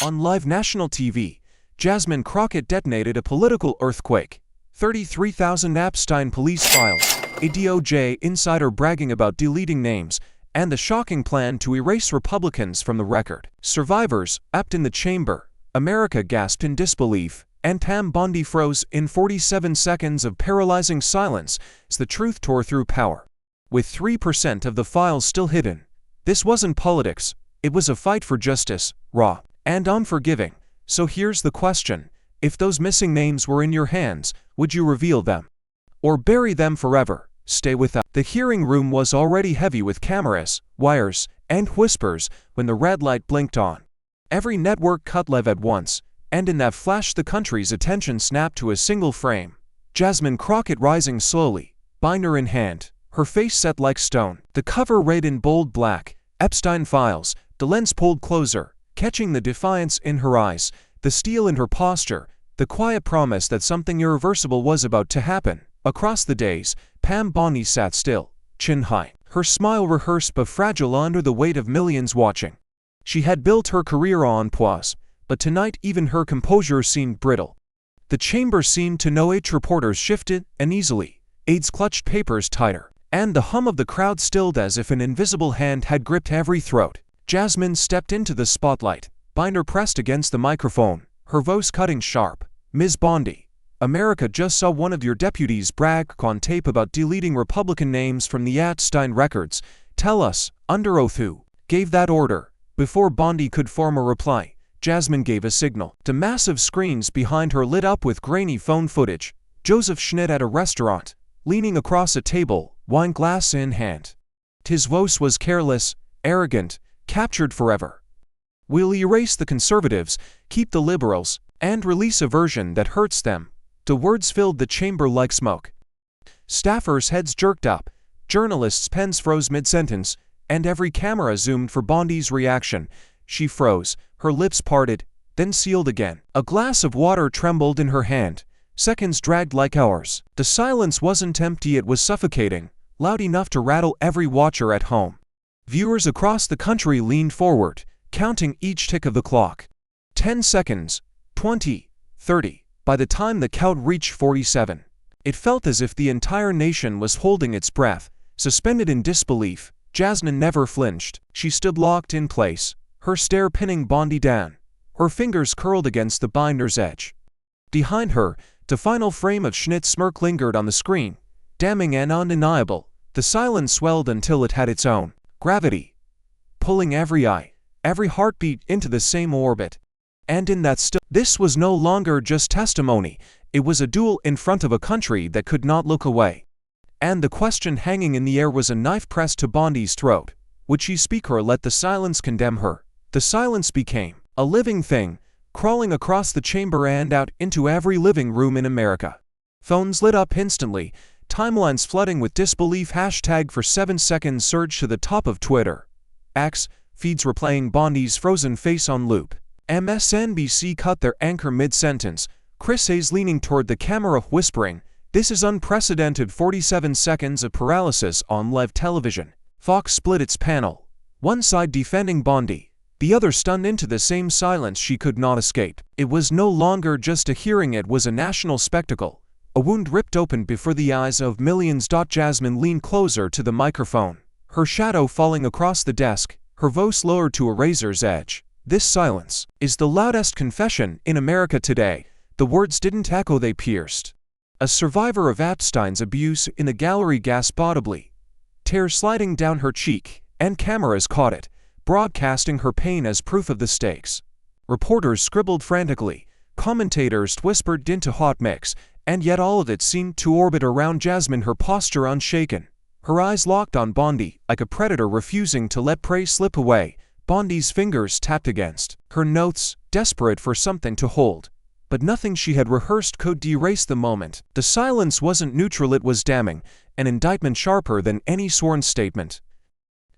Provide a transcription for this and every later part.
On live national TV, Jasmine Crockett detonated a political earthquake. 33,000 Epstein police files, a DOJ insider bragging about deleting names, and the shocking plan to erase Republicans from the record. Survivors, apt in the chamber, America gasped in disbelief, and Bondi froze in 47 seconds of paralyzing silence as the truth tore through power. With 3% of the files still hidden, this wasn't politics, it was a fight for justice, raw and unforgiving. So here's the question: if those missing names were in your hands, would you reveal them? Or bury them forever, stay without? The hearing room was already heavy with cameras, wires, and whispers when the red light blinked on. Every network cut live at once, and in that flash the country's attention snapped to a single frame. Jasmine Crockett rising slowly, binder in hand, her face set like stone. The cover read in bold black, Epstein Files. The lens pulled closer, catching the defiance in her eyes, the steel in her posture, the quiet promise that something irreversible was about to happen. Across the days, Bondi sat still, chin high, her smile rehearsed but fragile under the weight of millions watching. She had built her career on poise, but tonight even her composure seemed brittle. The chamber seemed to know it. Reporters shifted uneasily, aides clutched papers tighter, and the hum of the crowd stilled as if an invisible hand had gripped every throat. Jasmine stepped into the spotlight, binder pressed against the microphone, her voice cutting sharp. "Ms. Bondi, America just saw one of your deputies brag on tape about deleting Republican names from the Epstein records. Tell us, under oath, who gave that order?" Before Bondi could form a reply, Jasmine gave a signal. The massive screens behind her lit up with grainy phone footage. Joseph Schnitt at a restaurant, leaning across a table, wine glass in hand. His voice was careless, arrogant, captured forever. "We'll erase the conservatives, keep the liberals, and release a version that hurts them." The words filled the chamber like smoke. Staffers' heads jerked up, journalists' pens froze mid-sentence, and every camera zoomed for Bondi's reaction. She froze, her lips parted, then sealed again. A glass of water trembled in her hand. Seconds dragged like hours. The silence wasn't empty, it was suffocating, loud enough to rattle every watcher at home. Viewers across the country leaned forward, counting each tick of the clock. 10 seconds, 20, 30. By the time the count reached 47, it felt as if the entire nation was holding its breath, suspended in disbelief. Jasmine never flinched. She stood locked in place, her stare pinning Bondi down, her fingers curled against the binder's edge. Behind her, the final frame of Schnitt's smirk lingered on the screen, damning and undeniable. The silence swelled until it had its own gravity, pulling every eye, every heartbeat into the same orbit. And in that this was no longer just testimony, it was a duel in front of a country that could not look away. And the question hanging in the air was a knife pressed to Bondi's throat. Would she speak or let the silence condemn her? The silence became a living thing, crawling across the chamber and out into every living room in America. Phones lit up instantly, timelines flooding with disbelief. Hashtag for 7 seconds surged to the top of Twitter. X, feeds replaying Bondi's frozen face on loop. MSNBC cut their anchor mid-sentence, Chris Hayes leaning toward the camera whispering, "This is unprecedented." 47 seconds of paralysis on live television. Fox split its panel, one side defending Bondi, the other stunned into the same silence she could not escape. It was no longer just a hearing, it was a national spectacle, a wound ripped open before the eyes of millions. Jasmine leaned closer to the microphone, her shadow falling across the desk, her voice lowered to a razor's edge. "This silence is the loudest confession in America today." The words didn't echo, they pierced. A survivor of Epstein's abuse in the gallery gasped audibly, tears sliding down her cheek, and cameras caught it, broadcasting her pain as proof of the stakes. Reporters scribbled frantically, commentators whispered into hot mix, and yet all of it seemed to orbit around Jasmine, her posture unshaken, her eyes locked on Bondi, like a predator refusing to let prey slip away. Bondi's fingers tapped against her notes, desperate for something to hold. But nothing she had rehearsed could erase the moment. The silence wasn't neutral, it was damning, an indictment sharper than any sworn statement.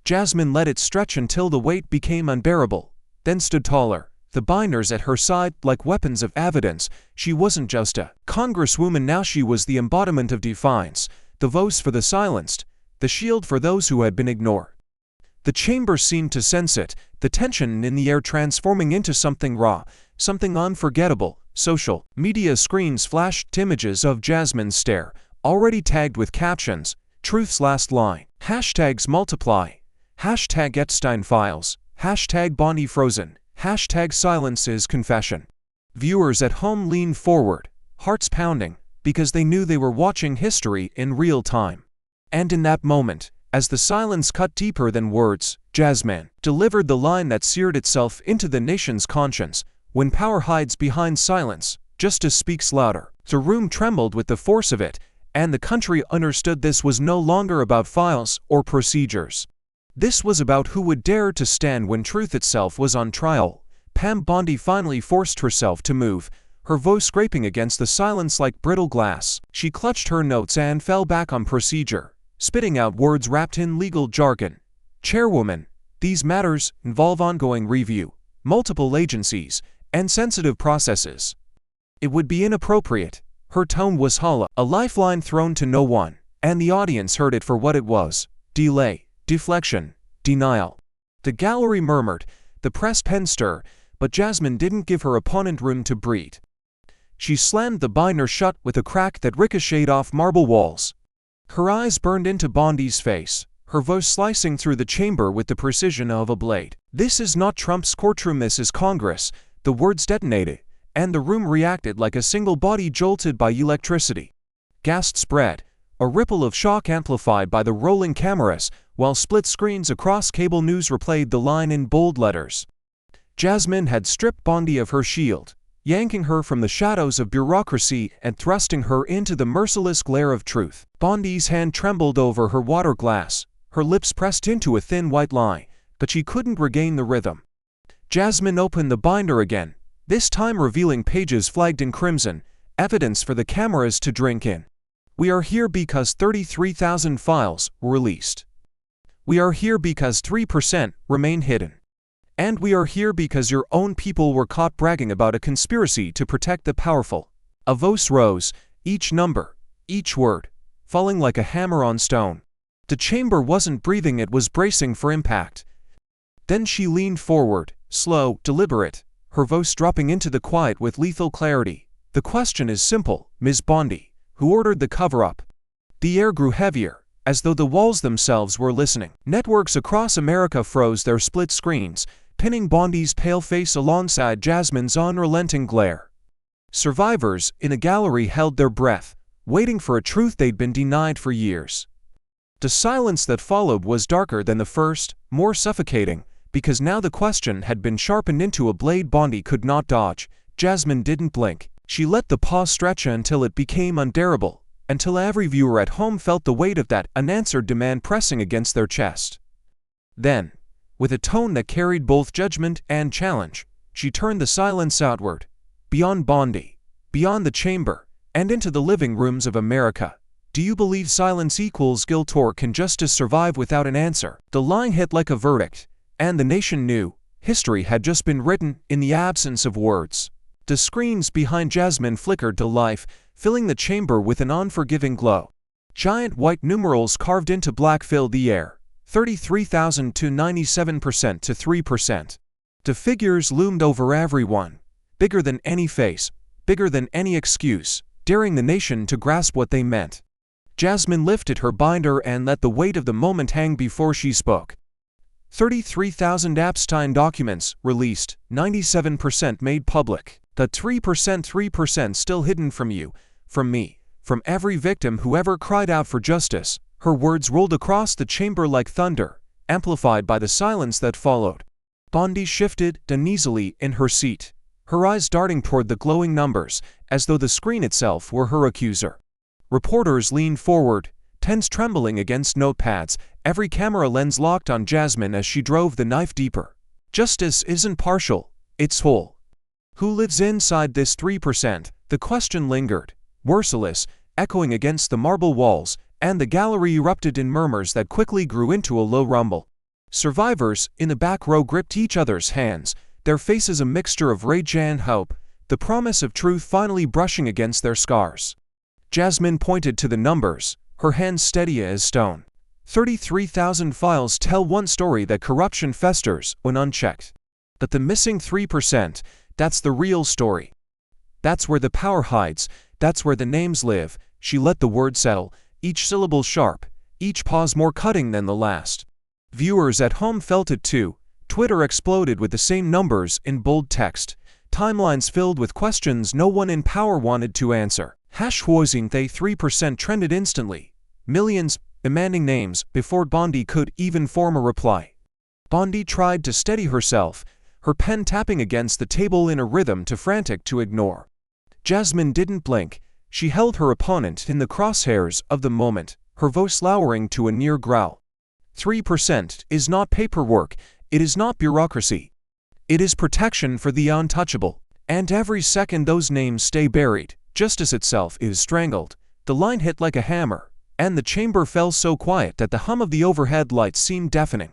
Jasmine let it stretch until the weight became unbearable, then stood taller, the binders at her side like weapons of evidence. She wasn't just a congresswoman now, she was the embodiment of defiance, the voice for the silenced, the shield for those who had been ignored. The chamber seemed to sense it, the tension in the air transforming into something raw, something unforgettable. Social media screens flashed images of Jasmine's stare, already tagged with captions, "Truth's last line," hashtags multiply, hashtag Epstein files, hashtag Bondi frozen, hashtag silence is confession. Viewers at home leaned forward, hearts pounding, because they knew they were watching history in real time. And in that moment, as the silence cut deeper than words, Jasmine delivered the line that seared itself into the nation's conscience. When power hides behind silence, justice speaks louder. The room trembled with the force of it, and the country understood this was no longer about files or procedures. This was about who would dare to stand when truth itself was on trial. Pam Bondi finally forced herself to move, her voice scraping against the silence like brittle glass. She clutched her notes and fell back on procedure, spitting out words wrapped in legal jargon. "Chairwoman, these matters involve ongoing review, multiple agencies, and sensitive processes. It would be inappropriate." Her tone was hollow, a lifeline thrown to no one, and the audience heard it for what it was: delay, deflection, denial. The gallery murmured, the press penned stir, but Jasmine didn't give her opponent room to breathe. She slammed the binder shut with a crack that ricocheted off marble walls. Her eyes burned into Bondi's face, her voice slicing through the chamber with the precision of a blade. "This is not Trump's courtroom, this is Congress." The words detonated, and the room reacted like a single body jolted by electricity. Gasps spread, a ripple of shock amplified by the rolling cameras, while split screens across cable news replayed the line in bold letters. Jasmine had stripped Bondi of her shield, yanking her from the shadows of bureaucracy and thrusting her into the merciless glare of truth. Bondi's hand trembled over her water glass, her lips pressed into a thin white line, but she couldn't regain the rhythm. Jasmine opened the binder again, this time revealing pages flagged in crimson, evidence for the cameras to drink in. "We are here because 33,000 files were released. We are here because 3% remain hidden. And we are here because your own people were caught bragging about a conspiracy to protect the powerful." A voice rose, each number, each word, falling like a hammer on stone. The chamber wasn't breathing, it was bracing for impact. Then she leaned forward, slow, deliberate, her voice dropping into the quiet with lethal clarity. "The question is simple, Ms. Bondi. Who ordered the cover-up?" The air grew heavier, as though the walls themselves were listening. Networks across America froze their split screens, pinning Bondi's pale face alongside Jasmine's unrelenting glare. Survivors in a gallery held their breath, waiting for a truth they'd been denied for years. The silence that followed was darker than the first, more suffocating, because now the question had been sharpened into a blade Bondi could not dodge. Jasmine didn't blink. She let the pause stretch until it became unbearable, until every viewer at home felt the weight of that unanswered demand pressing against their chest. Then, with a tone that carried both judgment and challenge, she turned the silence outward, beyond Bondi, beyond the chamber, and into the living rooms of America. "Do you believe silence equals guilt, or can justice survive without an answer?" The line hit like a verdict, and the nation knew history had just been written in the absence of words. The screens behind Jasmine flickered to life, filling the chamber with an unforgiving glow. Giant white numerals carved into black filled the air, 33,000 to 97% to 3%. The figures loomed over everyone, bigger than any face, bigger than any excuse, daring the nation to grasp what they meant. Jasmine lifted her binder and let the weight of the moment hang before she spoke. 33,000 Epstein documents released, 97% made public. The 3% still hidden from you, from me, from every victim who ever cried out for justice. Her words rolled across the chamber like thunder, amplified by the silence that followed. Bondi shifted uneasily in her seat, her eyes darting toward the glowing numbers, as though the screen itself were her accuser. Reporters leaned forward, tens trembling against notepads, every camera lens locked on Jasmine as she drove the knife deeper. Justice isn't partial, it's whole. Who lives inside this 3%? The question lingered, merciless, echoing against the marble walls, and the gallery erupted in murmurs that quickly grew into a low rumble. Survivors in the back row gripped each other's hands, their faces a mixture of rage and hope, the promise of truth finally brushing against their scars. Jasmine pointed to the numbers, her hands steady as stone. 33,000 files tell one story, that corruption festers when unchecked. But the missing 3%, that's the real story. That's where the power hides, that's where the names live. She let the word settle, each syllable sharp, each pause more cutting than the last. Viewers at home felt it too. Twitter exploded with the same numbers in bold text. Timelines filled with questions no one in power wanted to answer. #they 3% trended instantly. Millions demanding names before Bondi could even form a reply. Bondi tried to steady herself, her pen tapping against the table in a rhythm too frantic to ignore. Jasmine didn't blink. She held her opponent in the crosshairs of the moment, her voice lowering to a near growl. 3% is not paperwork, it is not bureaucracy. It is protection for the untouchable. And every second those names stay buried, justice itself is strangled. The line hit like a hammer, and the chamber fell so quiet that the hum of the overhead lights seemed deafening.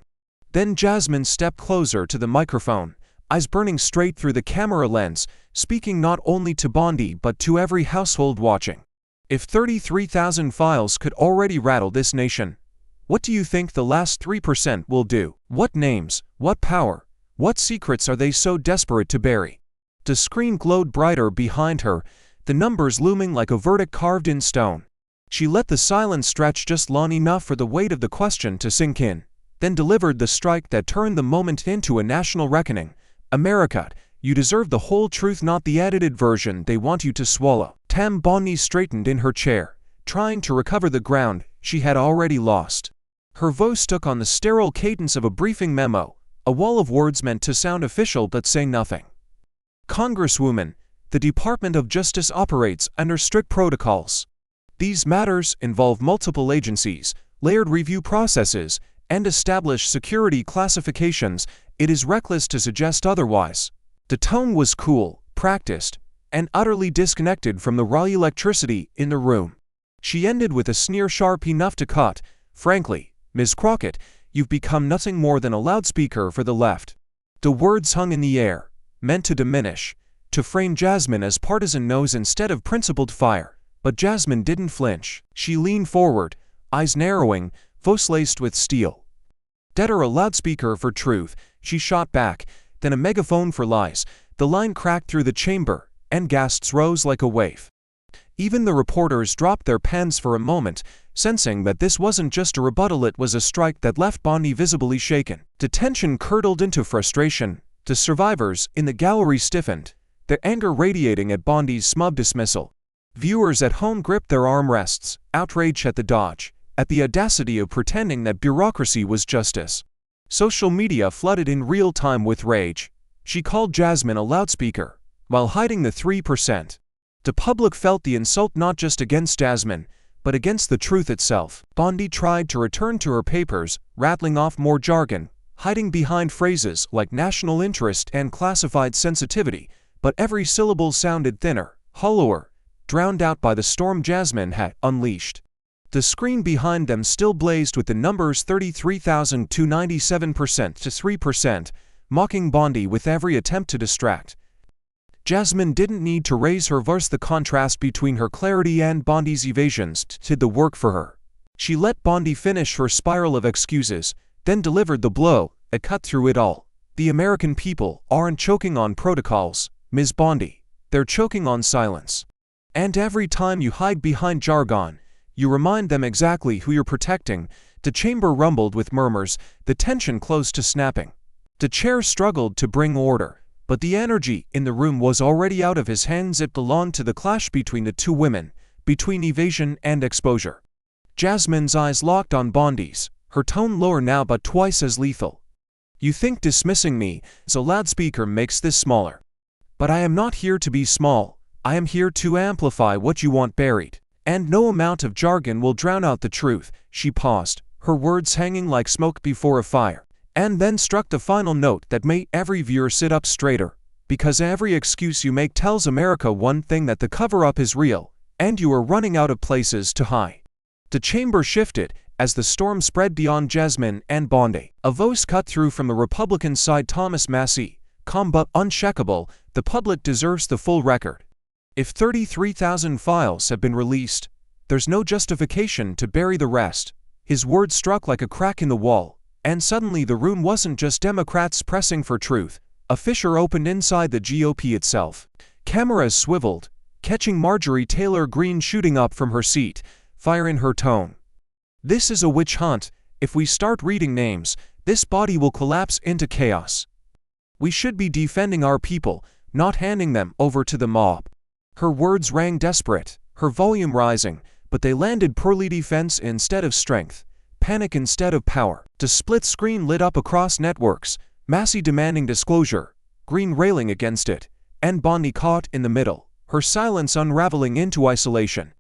Then Jasmine stepped closer to the microphone, eyes burning straight through the camera lens, speaking not only to Bondi but to every household watching. If 33,000 files could already rattle this nation, what do you think the last 3% will do? What names, what power, what secrets are they so desperate to bury? The screen glowed brighter behind her, the numbers looming like a verdict carved in stone. She let the silence stretch just long enough for the weight of the question to sink in, then delivered the strike that turned the moment into a national reckoning. America, you deserve the whole truth, not the edited version they want you to swallow. Bondi straightened in her chair, trying to recover the ground she had already lost. Her voice took on the sterile cadence of a briefing memo, a wall of words meant to sound official but say nothing. Congresswoman, the Department of Justice operates under strict protocols. These matters involve multiple agencies, layered review processes, and established security classifications. It is reckless to suggest otherwise. The tone was cool, practiced, and utterly disconnected from the raw electricity in the room. She ended with a sneer sharp enough to cut. Frankly, Ms. Crockett, you've become nothing more than a loudspeaker for the left. The words hung in the air, meant to diminish, to frame Jasmine as partisan nose instead of principled fire. But Jasmine didn't flinch. She leaned forward, eyes narrowing, voice laced with steel. Dead or a loudspeaker for truth, she shot back, then a megaphone for lies. The line cracked through the chamber, and gasps rose like a wave. Even the reporters dropped their pens for a moment, sensing that this wasn't just a rebuttal, it was a strike that left Bondi visibly shaken. The tension curdled into frustration. The survivors in the gallery stiffened, their anger radiating at Bondi's smug dismissal. Viewers at home gripped their armrests, outraged at the dodge, at the audacity of pretending that bureaucracy was justice. Social media flooded in real time with rage. She called Jasmine a loudspeaker, while hiding the 3%. The public felt the insult not just against Jasmine, but against the truth itself. Bondi tried to return to her papers, rattling off more jargon, hiding behind phrases like national interest and classified sensitivity, but every syllable sounded thinner, hollower, drowned out by the storm Jasmine had unleashed. The screen behind them still blazed with the numbers 33,000 to 97% to 3%, mocking Bondi with every attempt to distract. Jasmine didn't need to raise her voice. The contrast between her clarity and Bondi's evasions did the work for her. She let Bondi finish her spiral of excuses, then delivered the blow that cut through it all. The American people aren't choking on protocols, Ms. Bondi. They're choking on silence. And every time you hide behind jargon, you remind them exactly who you're protecting. The chamber rumbled with murmurs, the tension close to snapping. The chair struggled to bring order, but the energy in the room was already out of his hands. It belonged to the clash between the two women, between evasion and exposure. Jasmine's eyes locked on Bondi's, her tone lower now but twice as lethal. You think dismissing me as a loudspeaker makes this smaller. But I am not here to be small. I am here to amplify what you want buried. And no amount of jargon will drown out the truth. She paused, her words hanging like smoke before a fire, and then struck the final note that made every viewer sit up straighter. Because every excuse you make tells America one thing, that the cover-up is real, and you are running out of places to hide. The chamber shifted as the storm spread beyond Jasmine and Bondi. A voice cut through from the Republican side. Thomas Massey, calm but uncheckable, the public deserves the full record. If 33,000 files have been released, there's no justification to bury the rest. His words struck like a crack in the wall, and suddenly the room wasn't just Democrats pressing for truth. A fissure opened inside the GOP itself. Cameras swiveled, catching Marjorie Taylor Greene shooting up from her seat, fire in her tone. "This is a witch hunt. If we start reading names, this body will collapse into chaos. We should be defending our people, not handing them over to the mob." Her words rang desperate, her volume rising, but they landed poorly. Defense instead of strength, panic instead of power. The split screen lit up across networks, Massey demanding disclosure, Greene railing against it, and Bondi caught in the middle, her silence unraveling into isolation.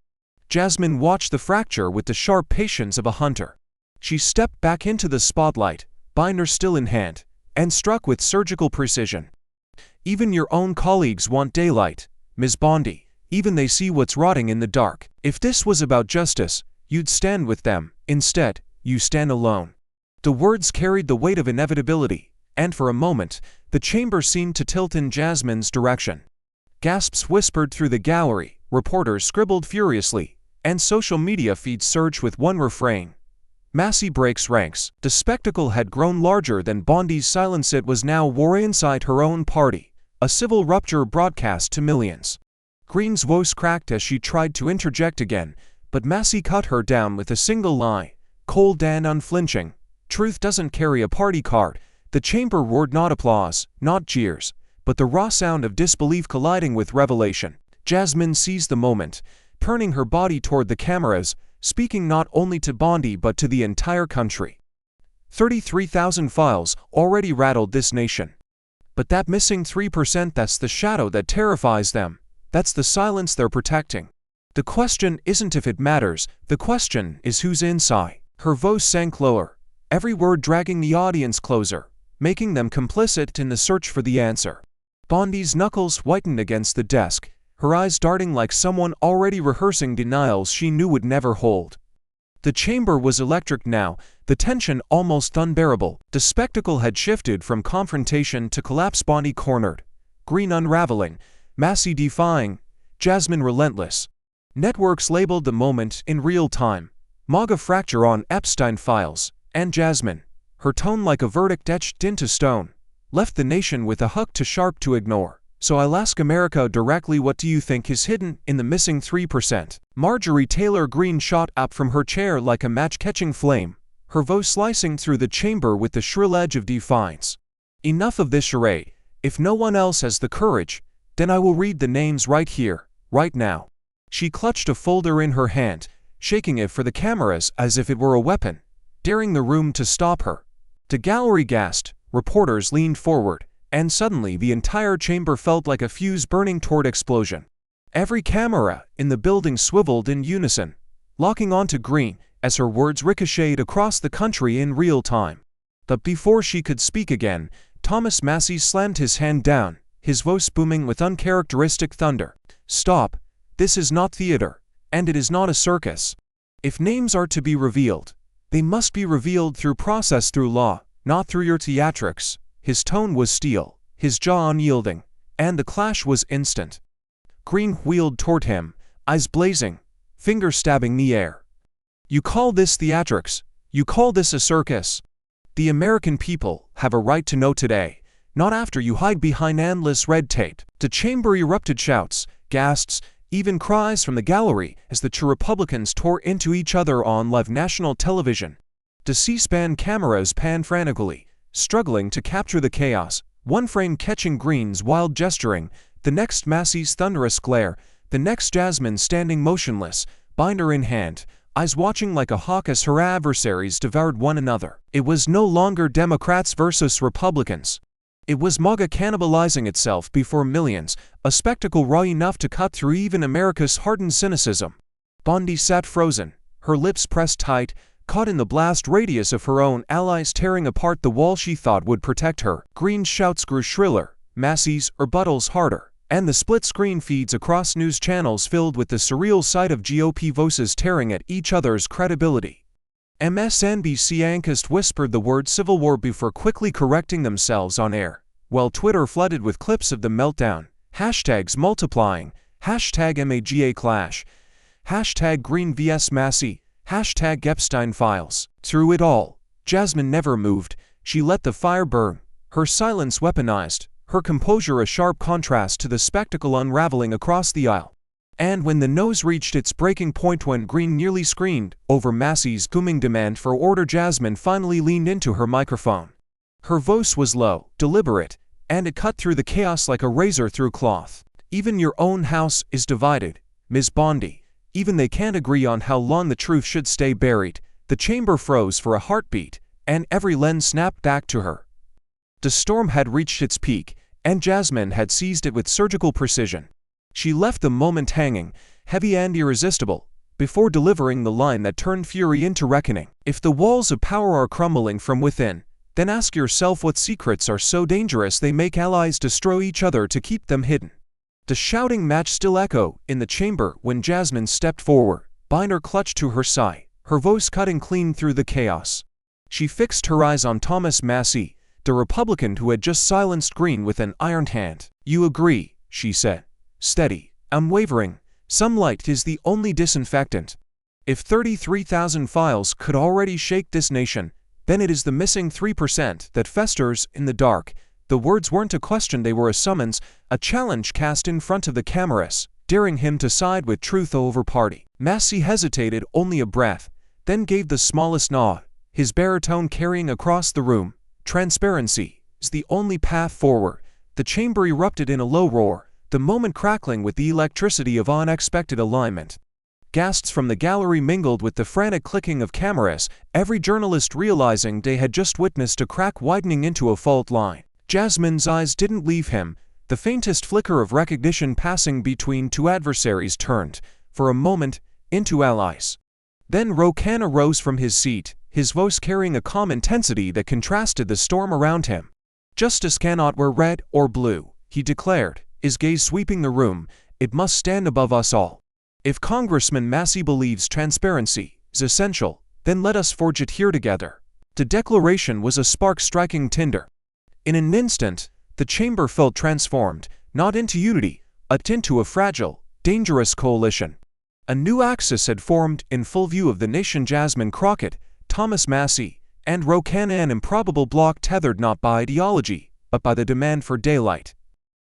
Jasmine watched the fracture with the sharp patience of a hunter. She stepped back into the spotlight, binder still in hand, and struck with surgical precision. "Even your own colleagues want daylight, Ms. Bondi. Even they see what's rotting in the dark. If this was about justice, you'd stand with them. Instead, you stand alone." The words carried the weight of inevitability, and for a moment, the chamber seemed to tilt in Jasmine's direction. Gasps whispered through the gallery, reporters scribbled furiously, and social media feeds surged with one refrain: "Massey breaks ranks." The spectacle had grown larger than Bondi's silence. It was now war inside her own party, a civil rupture broadcast to millions. Greene's voice cracked as she tried to interject again, but Massey cut her down with a single lie, cold and unflinching: "Truth doesn't carry a party card." The chamber roared, not applause, not jeers, but the raw sound of disbelief colliding with revelation. Jasmine seized the moment, turning her body toward the cameras, speaking not only to Bondi but to the entire country. 33,000 files already rattled this nation. But that missing 3%, that's the shadow that terrifies them. That's the silence they're protecting. The question isn't if it matters, the question is who's inside. Her voice sank lower, every word dragging the audience closer, making them complicit in the search for the answer. Bondi's knuckles whitened against the desk, her eyes darting like someone already rehearsing denials she knew would never hold. The chamber was electric now, the tension almost unbearable. The spectacle had shifted from confrontation to collapse. Bondi cornered, Greene unraveling, Massey defying, Jasmine relentless. Networks labeled the moment in real time: MAGA fracture on Epstein files, and Jasmine, her tone like a verdict etched into stone, left the nation with a hook too sharp to ignore. "So I'll ask America directly, what do you think is hidden in the missing 3%? Marjorie Taylor Greene shot up from her chair like a match-catching flame, her voice slicing through the chamber with the shrill edge of defiance. "Enough of this charade. If no one else has the courage, then I will read the names right here, right now." She clutched a folder in her hand, shaking it for the cameras as if it were a weapon, daring the room to stop her. The gallery gasped, reporters leaned forward, and suddenly the entire chamber felt like a fuse burning toward explosion. Every camera in the building swiveled in unison, locking onto Greene as her words ricocheted across the country in real time. But before she could speak again, Thomas Massey slammed his hand down, his voice booming with uncharacteristic thunder. "Stop. This is not theater, and it is not a circus. If names are to be revealed, they must be revealed through process, through law, not through your theatrics." His tone was steel, his jaw unyielding, and the clash was instant. Greene wheeled toward him, eyes blazing, fingers stabbing the air. "You call this theatrics? You call this a circus? The American people have a right to know today, not after you hide behind endless red tape." The chamber erupted, shouts, gasps, even cries from the gallery as the two Republicans tore into each other on live national television. The C-SPAN cameras panned frantically, struggling to capture the chaos, one frame catching Greene's wild gesturing, the next Massey's thunderous glare, the next Jasmine standing motionless, binder in hand, eyes watching like a hawk as her adversaries devoured one another. It was no longer Democrats versus Republicans. It was MAGA cannibalizing itself before millions, a spectacle raw enough to cut through even America's hardened cynicism. Bondi sat frozen, her lips pressed tight, caught in the blast radius of her own allies tearing apart the wall she thought would protect her. Greene's shouts grew shriller, Massey's rebuttals harder, and the split-screen feeds across news channels filled with the surreal sight of GOP voices tearing at each other's credibility. MSNBC anchors whispered the word civil war before quickly correcting themselves on air, while Twitter flooded with clips of the meltdown, hashtags multiplying, hashtag MAGA clash, hashtag Greene vs Massey, Hashtag Epstein files. Through it all, Jasmine never moved. She let the fire burn, her silence weaponized, her composure a sharp contrast to the spectacle unraveling across the aisle. And when the nose reached its breaking point, when Green nearly screamed over Massey's booming demand for order, Jasmine finally leaned into her microphone. Her voice was low, deliberate, and it cut through the chaos like a razor through cloth. Even your own house is divided, Ms. Bondi. Even they can't agree on how long the truth should stay buried. The chamber froze for a heartbeat, and every lens snapped back to her. The storm had reached its peak, and Jasmine had seized it with surgical precision. She left the moment hanging, heavy and irresistible, before delivering the line that turned fury into reckoning. If the walls of power are crumbling from within, then ask yourself what secrets are so dangerous they make allies destroy each other to keep them hidden. The shouting match still echoed in the chamber when Jasmine stepped forward, binder clutched to her side, her voice cutting clean through the chaos. She fixed her eyes on Thomas Massey, the Republican who had just silenced Green with an iron hand. "You agree," she said. "Steady, unwavering. Some light is the only disinfectant. If 33,000 files could already shake this nation, then it is the missing 3% that festers in the dark." The words weren't a question, they were a summons, a challenge cast in front of the cameras, daring him to side with truth over party. Massey hesitated only a breath, then gave the smallest nod, his baritone carrying across the room. "Transparency is the only path forward." The chamber erupted in a low roar, the moment crackling with the electricity of unexpected alignment. Gasps from the gallery mingled with the frantic clicking of cameras, every journalist realizing they had just witnessed a crack widening into a fault line. Jasmine's eyes didn't leave him, the faintest flicker of recognition passing between two adversaries turned, for a moment, into allies. Then Rokan arose from his seat, his voice carrying a calm intensity that contrasted the storm around him. "Justice cannot wear red or blue," he declared, his gaze sweeping the room. "It must stand above us all. If Congressman Massey believes transparency is essential, then let us forge it here together." The declaration was a spark striking tinder. In an instant, the chamber felt transformed, not into unity, but into a fragile, dangerous coalition. A new axis had formed in full view of the nation. Jasmine Crockett, Thomas Massey, and Rokan, an improbable bloc tethered not by ideology, but by the demand for daylight.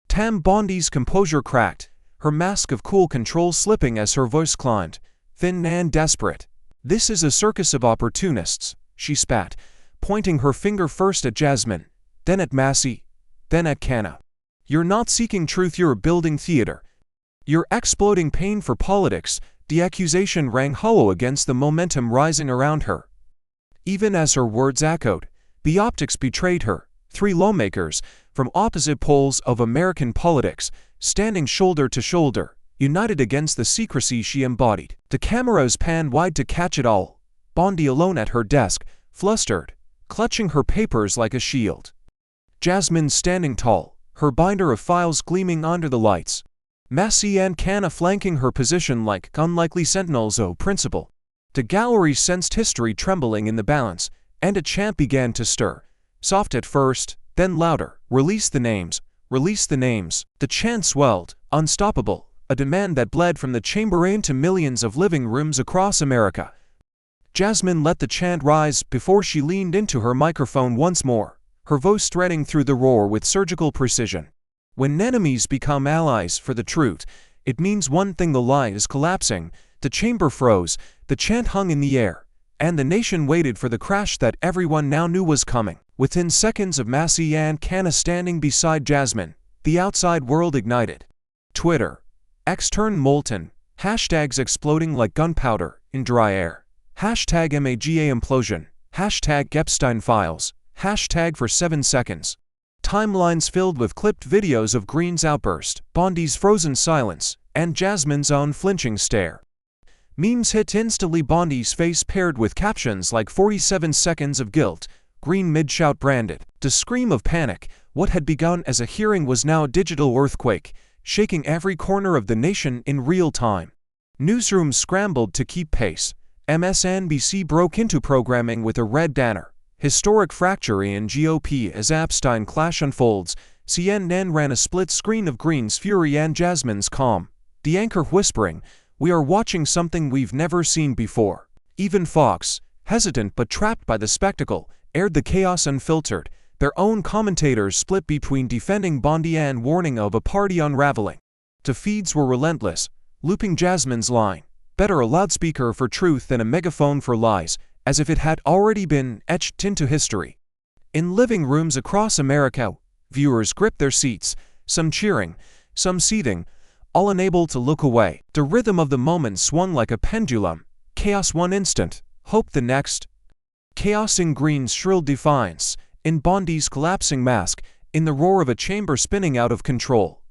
Tam Bondi's composure cracked, her mask of cool control slipping as her voice climbed, thin and desperate. "This is a circus of opportunists," she spat, pointing her finger first at Jasmine, then at Massey, then at Canna. "You're not seeking truth, you're building theater. You're exploiting pain for politics." The accusation rang hollow against the momentum rising around her. Even as her words echoed, the optics betrayed her. Three lawmakers, from opposite poles of American politics, standing shoulder to shoulder, united against the secrecy she embodied. The cameras panned wide to catch it all. Bondi alone at her desk, flustered, clutching her papers like a shield. Jasmine standing tall, her binder of files gleaming under the lights. Massey and Canna flanking her position like unlikely sentinels of principle. The gallery sensed history trembling in the balance, and a chant began to stir. Soft at first, then louder. "Release the names, release the names." The chant swelled, unstoppable, a demand that bled from the chamber into millions of living rooms across America. Jasmine let the chant rise before she leaned into her microphone once more, her voice threading through the roar with surgical precision. "When enemies become allies for the truth, it means one thing: the lie is collapsing." The chamber froze, the chant hung in the air, and the nation waited for the crash that everyone now knew was coming. Within seconds of Massey and Canna standing beside Jasmine, the outside world ignited. Twitter, X turned molten, hashtags exploding like gunpowder in dry air. Hashtag MAGA implosion, hashtag Epstein files, hashtag for 7 seconds. Timelines filled with clipped videos of Green's outburst, Bondi's frozen silence, and Jasmine's unflinching stare. Memes hit instantly, Bondi's face paired with captions like 47 seconds of guilt, Green mid-shout branded. The scream of panic, what had begun as a hearing was now a digital earthquake, shaking every corner of the nation in real time. Newsrooms scrambled to keep pace. MSNBC broke into programming with a red banner. Historic fracture in GOP as Epstein clash unfolds. CNN ran a split screen of Green's fury and Jasmine's calm. The anchor whispering, "We are watching something we've never seen before." Even Fox, hesitant but trapped by the spectacle, aired the chaos unfiltered. Their own commentators split between defending Bondi and warning of a party unraveling. The feeds were relentless, looping Jasmine's line, "Better a loudspeaker for truth than a megaphone for lies," as if it had already been etched into history. In living rooms across America, viewers gripped their seats, some cheering, some seething, all unable to look away. The rhythm of the moment swung like a pendulum. Chaos one instant, hope the next. Chaos in Green's shrill defiance, in Bondi's collapsing mask, in the roar of a chamber spinning out of control.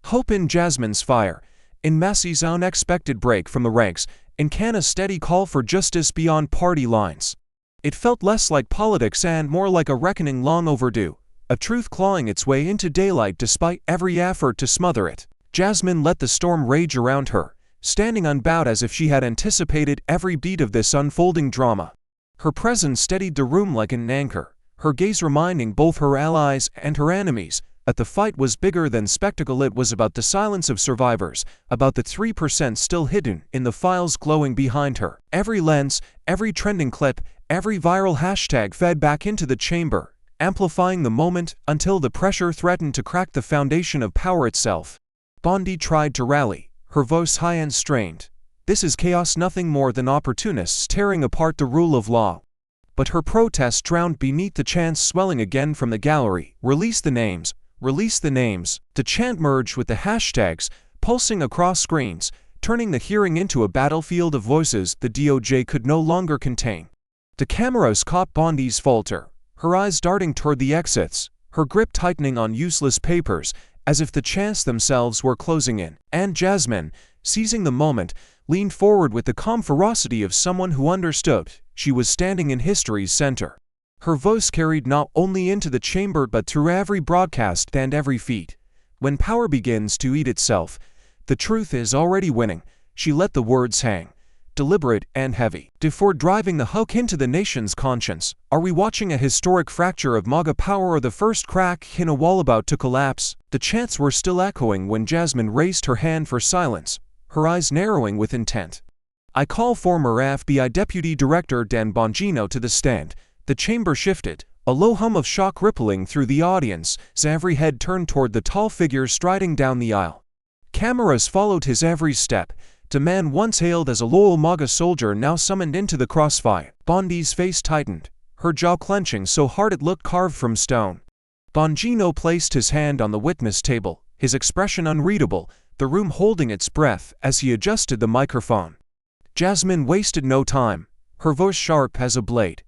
Hope in Jasmine's fire, in Massey's unexpected break from the ranks, in Canna's steady call for justice beyond party lines. It felt less like politics and more like a reckoning long overdue, a truth clawing its way into daylight despite every effort to smother it. Jasmine let the storm rage around her, standing unbowed as if she had anticipated every beat of this unfolding drama. Her presence steadied the room like an anchor, her gaze reminding both her allies and her enemies that the fight was bigger than spectacle. It was about the silence of survivors, about the 3% still hidden in the files glowing behind her. Every lens, every trending clip, every viral hashtag fed back into the chamber, amplifying the moment until the pressure threatened to crack the foundation of power itself. Bondi tried to rally, her voice high and strained. This is chaos, nothing more than opportunists tearing apart the rule of law. But her protest drowned beneath the chants swelling again from the gallery. Release the names, release the names. The chant merged with the hashtags, pulsing across screens, turning the hearing into a battlefield of voices the DOJ could no longer contain. The cameras caught Bondi's falter, her eyes darting toward the exits, her grip tightening on useless papers, as if the chants themselves were closing in. And Jasmine, seizing the moment, leaned forward with the calm ferocity of someone who understood. She was standing in history's center. Her voice carried not only into the chamber but through every broadcast and every feed. When power begins to eat itself, the truth is already winning. She let the words hang, deliberate and heavy, before driving the hook into the nation's conscience. Are we watching a historic fracture of MAGA power or the first crack in a wall about to collapse? The chants were still echoing when Jasmine raised her hand for silence, her eyes narrowing with intent. "I call former FBI Deputy Director Dan Bongino to the stand." The chamber shifted, a low hum of shock rippling through the audience as every head turned toward the tall figure striding down the aisle. Cameras followed his every step. The man once hailed as a loyal MAGA soldier now summoned into the crossfire. Bondi's face tightened, her jaw clenching so hard it looked carved from stone. Bongino placed his hand on the witness table, his expression unreadable, the room holding its breath as he adjusted the microphone. Jasmine wasted no time, her voice sharp as a blade.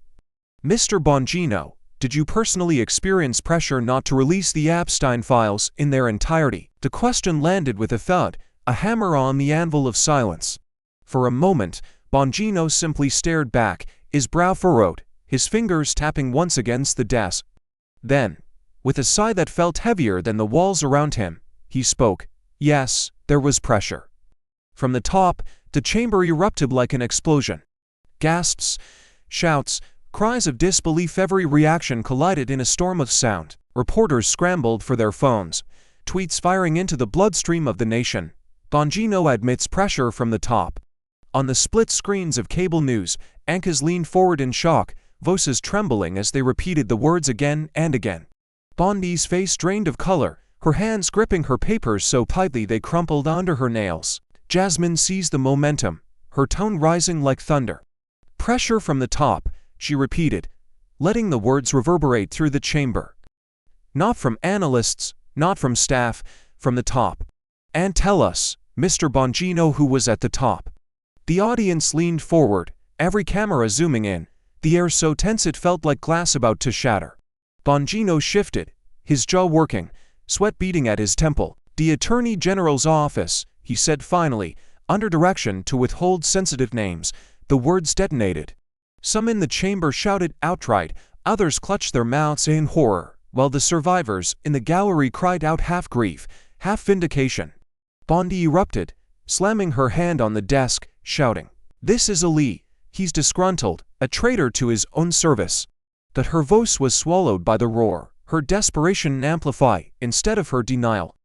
"Mr. Bongino, did you personally experience pressure not to release the Epstein files in their entirety?" The question landed with a thud, a hammer on the anvil of silence. For a moment, Bongino simply stared back, his brow furrowed, his fingers tapping once against the desk. Then, with a sigh that felt heavier than the walls around him, he spoke. Yes, there was pressure. From the top, the chamber erupted like an explosion. Gasps, shouts, cries of disbelief, every reaction collided in a storm of sound. Reporters scrambled for their phones, tweets firing into the bloodstream of the nation. Bongino admits pressure from the top. On the split screens of cable news, anchors leaned forward in shock, voices trembling as they repeated the words again and again. Bondi's face drained of color, her hands gripping her papers so tightly they crumpled under her nails. Jasmine seized the momentum, her tone rising like thunder. "Pressure from the top," she repeated, letting the words reverberate through the chamber. "Not from analysts, not from staff, from the top. And tell us, Mr. Bongino, who was at the top." The audience leaned forward, every camera zooming in, the air so tense it felt like glass about to shatter. Bongino shifted, his jaw working, sweat beading at his temple. "The Attorney General's office," he said finally, under direction to withhold sensitive names. The words detonated. Some in the chamber shouted outright, others clutched their mouths in horror, while the survivors in the gallery cried out half grief, half vindication. Bondi erupted, slamming her hand on the desk, shouting, "This is Ali. He's disgruntled, a traitor to his own service." But her voice was swallowed by the roar, her desperation amplified instead of her denial.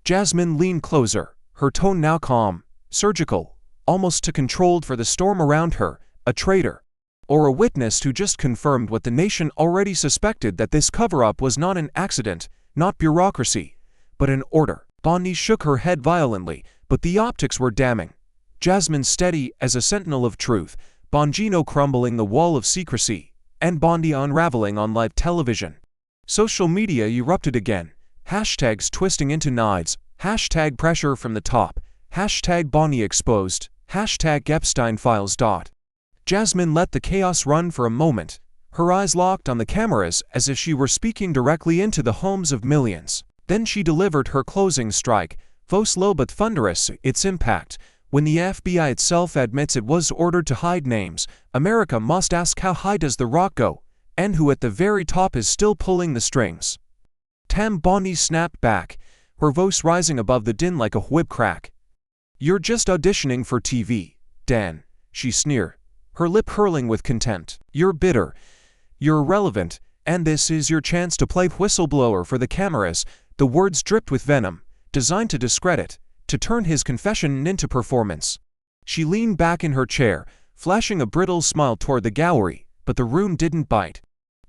Jasmine leaned closer, her tone now calm, surgical, almost too controlled for the storm around her. a traitor, or a witness who just confirmed what the nation already suspected, that this cover-up was not an accident, not bureaucracy, but an order. Bondi shook her head violently, but the optics were damning. Jasmine steady as a sentinel of truth, Bongino crumbling the wall of secrecy, and Bondi unraveling on live television. Social media erupted again. Hashtags twisting into nides, hashtag pressure from the top, hashtag Bondi exposed, hashtag Epstein files. Jasmine let the chaos run for a moment, her eyes locked on the cameras as if she were speaking directly into the homes of millions. Then she delivered her closing strike, slow but thunderous its impact. When the FBI itself admits it was ordered to hide names, America must ask, how high does the rock go, and who at the very top is still pulling the strings? Bondi snapped back, her voice rising above the din like a whip crack. "You're just auditioning for TV, Dan," she sneered, her lip curling with contempt. "You're bitter, you're irrelevant, and this is your chance to play whistleblower for the cameras." The words dripped with venom, designed to discredit, to turn his confession into performance. She leaned back in her chair, flashing a brittle smile toward the gallery, but the room didn't bite.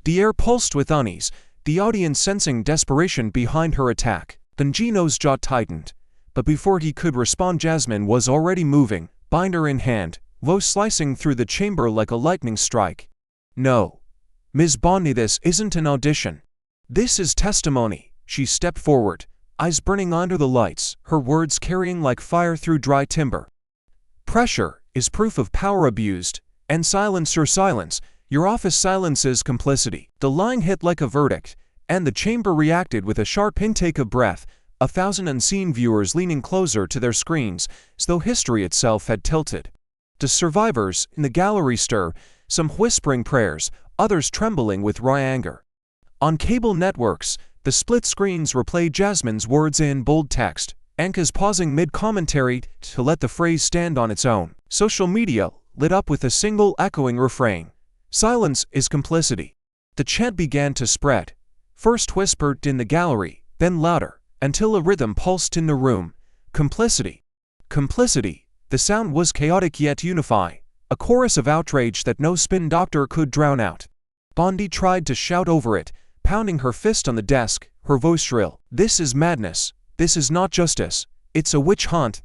The air pulsed with unease, the audience sensing desperation behind her attack. Bongino's jaw tightened, but before he could respond, Jasmine was already moving, binder in hand, voice slicing through the chamber like a lightning strike. "No, Ms. Bondi, this isn't an audition. This is testimony." She stepped forward, eyes burning under the lights, her words carrying like fire through dry timber. "Pressure is proof of power abused, and silence, your office silences complicity." The line hit like a verdict, and the chamber reacted with a sharp intake of breath, 1,000 unseen viewers leaning closer to their screens, as though history itself had tilted. The survivors in the gallery stir, some whispering prayers, others trembling with raw anger. On cable networks, the split screens replayed Jasmine's words in bold text, anchors pausing mid-commentary to let the phrase stand on its own. Social media lit up with a single echoing refrain. "Silence is complicity." The chant began to spread, first whispered in the gallery, then louder, until a rhythm pulsed in the room. Complicity. Complicity. The sound was chaotic yet unifying, a chorus of outrage that no spin doctor could drown out. Bondi tried to shout over it, pounding her fist on the desk, her voice shrill. "This is madness. This is not justice. It's a witch hunt."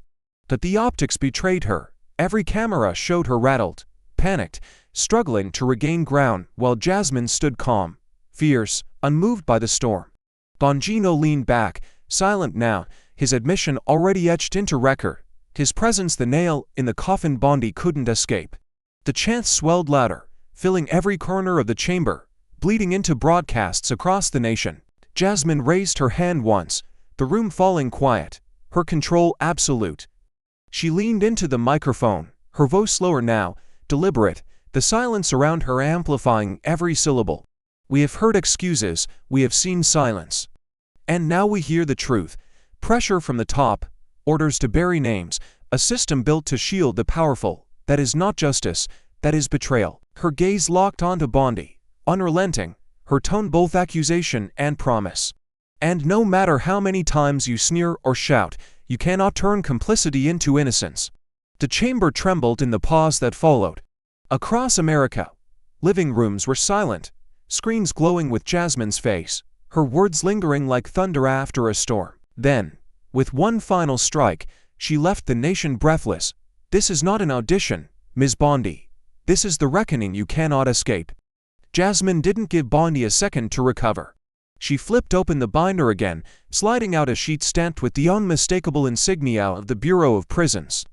But the optics betrayed her. Every camera showed her rattled, panicked, struggling to regain ground, while Jasmine stood calm, fierce, unmoved by the storm. Bongino leaned back, silent now, his admission already etched into record, his presence the nail in the coffin Bondi couldn't escape. The chant swelled louder, filling every corner of the chamber, bleeding into broadcasts across the nation. Jasmine raised her hand once, the room falling quiet, her control absolute. She leaned into the microphone, her voice slower now, deliberate, the silence around her amplifying every syllable. "We have heard excuses, we have seen silence. And now we hear the truth. Pressure from the top, orders to bury names, a system built to shield the powerful. That is not justice, that is betrayal." Her gaze locked onto Bondi, unrelenting, her tone both accusation and promise. "And no matter how many times you sneer or shout, you cannot turn complicity into innocence." The chamber trembled in the pause that followed. Across America, living rooms were silent, screens glowing with Jasmine's face, her words lingering like thunder after a storm. Then, with one final strike, she left the nation breathless. "This is not an audition, Ms. Bondi. This is the reckoning you cannot escape." Jasmine didn't give Bondi a second to recover. She flipped open the binder again, sliding out a sheet stamped with the unmistakable insignia of the Bureau of Prisons.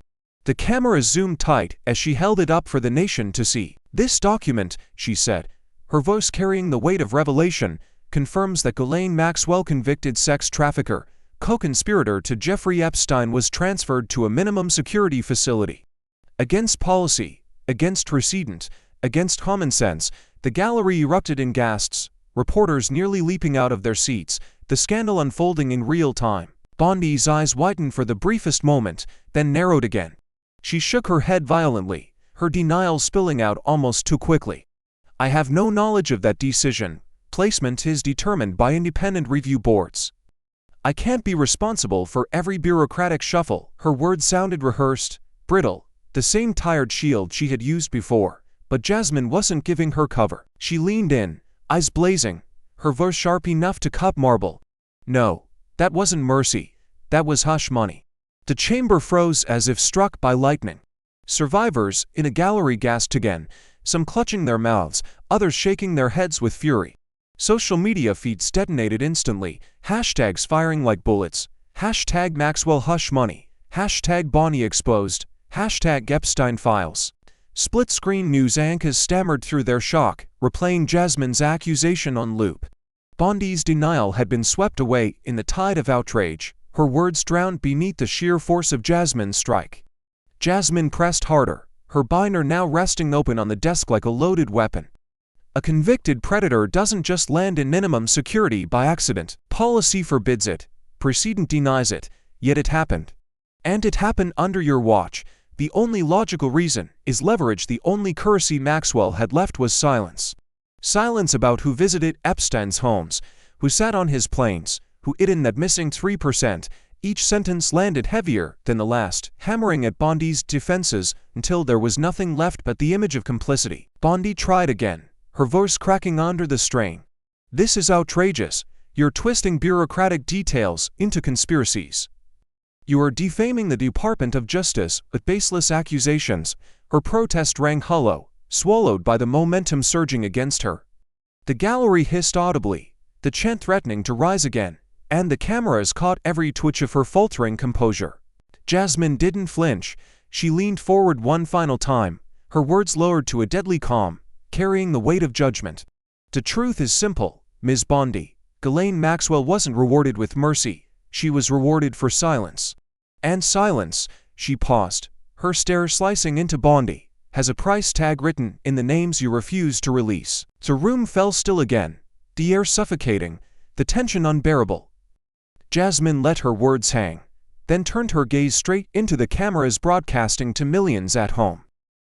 The camera zoomed tight as she held it up for the nation to see. "This document," she said, her voice carrying the weight of revelation, "confirms that Ghislaine Maxwell, convicted sex trafficker, co-conspirator to Jeffrey Epstein, was transferred to a minimum security facility. Against policy, against precedent, against common sense, the gallery erupted in gasps, reporters nearly leaping out of their seats, the scandal unfolding in real time." Bondi's eyes widened for the briefest moment, then narrowed again. She shook her head violently, her denial spilling out almost too quickly. "I have no knowledge of that decision. Placement is determined by independent review boards. I can't be responsible for every bureaucratic shuffle." Her words sounded rehearsed, brittle, the same tired shield she had used before, But Jasmine wasn't giving her cover. She leaned in, eyes blazing, her voice sharp enough to cut marble. No, that wasn't mercy. That was hush money. The chamber froze as if struck by lightning. Survivors in a gallery gasped again, some clutching their mouths, others shaking their heads with fury. Social media feeds detonated instantly, hashtags firing like bullets. Hashtag Maxwell hush money. Hashtag Bondi exposed. Hashtag Epstein files. Split-screen news anchors stammered through their shock, replaying Jasmine's accusation on loop. Bondi's denial had been swept away in the tide of outrage, her words drowned beneath the sheer force of Jasmine's strike. Jasmine pressed harder, her binder now resting open on the desk like a loaded weapon. A convicted predator doesn't just land in minimum security by accident. Policy forbids it. Precedent denies it. Yet it happened. And it happened under your watch. The only logical reason is leverage. The only currency Maxwell had left was silence. Silence about who visited Epstein's homes, who sat on his planes, who hid in that missing 3%. Each sentence landed heavier than the last, hammering at Bondi's defenses until there was nothing left but the image of complicity. Bondi tried again, her voice cracking under the strain. This is outrageous. You're twisting bureaucratic details into conspiracies. You are defaming the Department of Justice with baseless accusations. Her protest rang hollow, swallowed by the momentum surging against her. The gallery hissed audibly, the chant threatening to rise again, and the cameras caught every twitch of her faltering composure. Jasmine didn't flinch. She leaned forward one final time, her words lowered to a deadly calm, carrying the weight of judgment. The truth is simple, Ms. Bondi. Ghislaine Maxwell wasn't rewarded with mercy. She was rewarded for silence. And silence, she paused, her stare slicing into Bondi, has a price tag written in the names you refuse to release. The room fell still again, the air suffocating, the tension unbearable. Jasmine let her words hang, then turned her gaze straight into the cameras broadcasting to millions at home.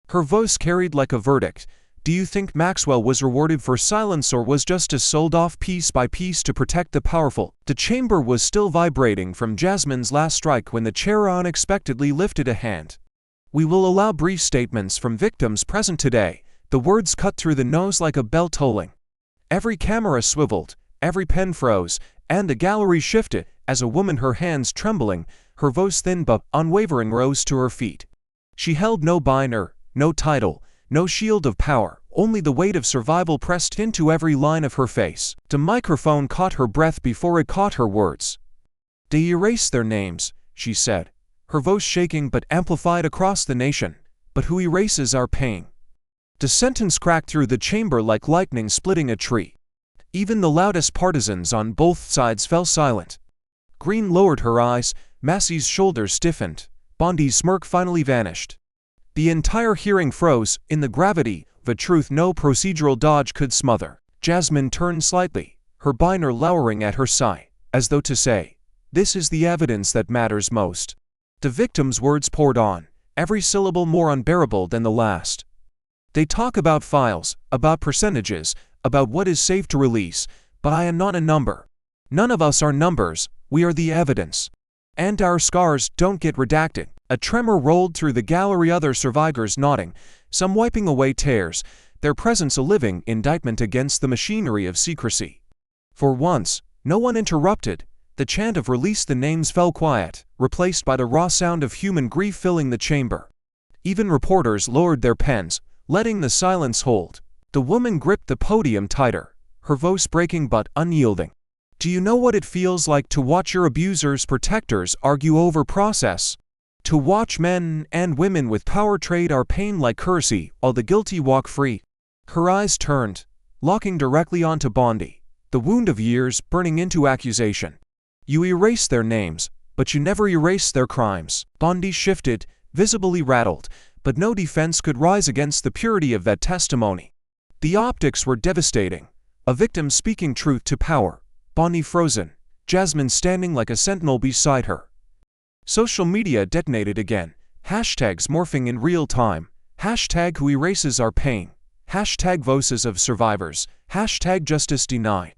Her voice carried like a verdict. Do you think Maxwell was rewarded for silence or was justice sold off piece by piece to protect the powerful? The chamber was still vibrating from Jasmine's last strike when the chair unexpectedly lifted a hand. We will allow brief statements from victims present today. The words cut through the nose like a bell tolling. Every camera swiveled, every pen froze, and the gallery shifted as a woman, her hands trembling, her voice thin but unwavering, rose to her feet. She held no binder, no title, no shield of power, only the weight of survival pressed into every line of her face. The microphone caught her breath before it caught her words. They erased their names, she said, her voice shaking but amplified across the nation. But who erases our pain? The sentence cracked through the chamber like lightning splitting a tree. Even the loudest partisans on both sides fell silent. Green lowered her eyes, Massey's shoulders stiffened, Bondi's smirk finally vanished. The entire hearing froze in the gravity of a truth no procedural dodge could smother. Jasmine turned slightly, her binder lowering at her side, as though to say, this is the evidence that matters most. The victim's words poured on, every syllable more unbearable than the last. They talk about files, about percentages, about what is safe to release, but I am not a number. None of us are numbers, we are the evidence. And our scars don't get redacted. A tremor rolled through the gallery, other survivors nodding, some wiping away tears, their presence a living indictment against the machinery of secrecy. For once, no one interrupted. The chant of release the names fell quiet, replaced by the raw sound of human grief filling the chamber. Even reporters lowered their pens, letting the silence hold. The woman gripped the podium tighter, her voice breaking but unyielding. Do you know what it feels like to watch your abusers' protectors argue over process? To watch men and women with power trade our pain like currency while the guilty walk free? Her eyes turned, locking directly onto Bondi, the wound of years burning into accusation. You erase their names, but you never erase their crimes. Bondi shifted, visibly rattled, but no defense could rise against the purity of that testimony. The optics were devastating. A victim speaking truth to power, Bondi frozen, Jasmine standing like a sentinel beside her. Social media detonated again, hashtags morphing in real time, hashtag who erases our pain, hashtag voices of survivors, hashtag justice denied.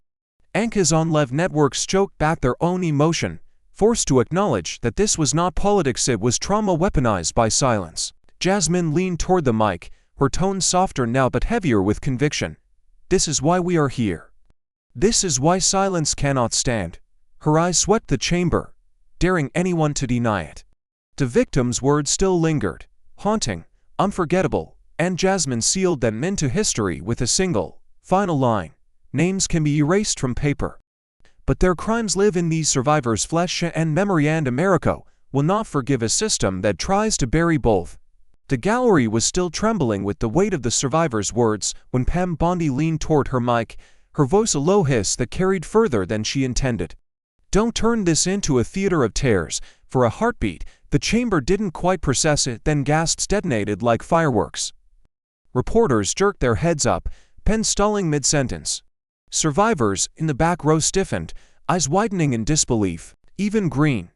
Anchors on Lev networks choked back their own emotion, forced to acknowledge that this was not politics, it was trauma weaponized by silence. Jasmine leaned toward the mic, her tone softer now but heavier with conviction. "This is why we are here. This is why silence cannot stand." Her eyes swept the chamber, daring anyone to deny it. The victim's words still lingered, haunting, unforgettable, and Jasmine sealed them into history with a single, final line. Names can be erased from paper, but their crimes live in these survivors' flesh and memory, and America will not forgive a system that tries to bury both. The gallery was still trembling with the weight of the survivors' words when Pam Bondi leaned toward her mic, her voice a low hiss that carried further than she intended. "Don't turn this into a theater of tears." For a heartbeat, the chamber didn't quite process it, then gasps detonated like fireworks. Reporters jerked their heads up, pens stalling mid-sentence. Survivors in the back row stiffened, eyes widening in disbelief. Even Green,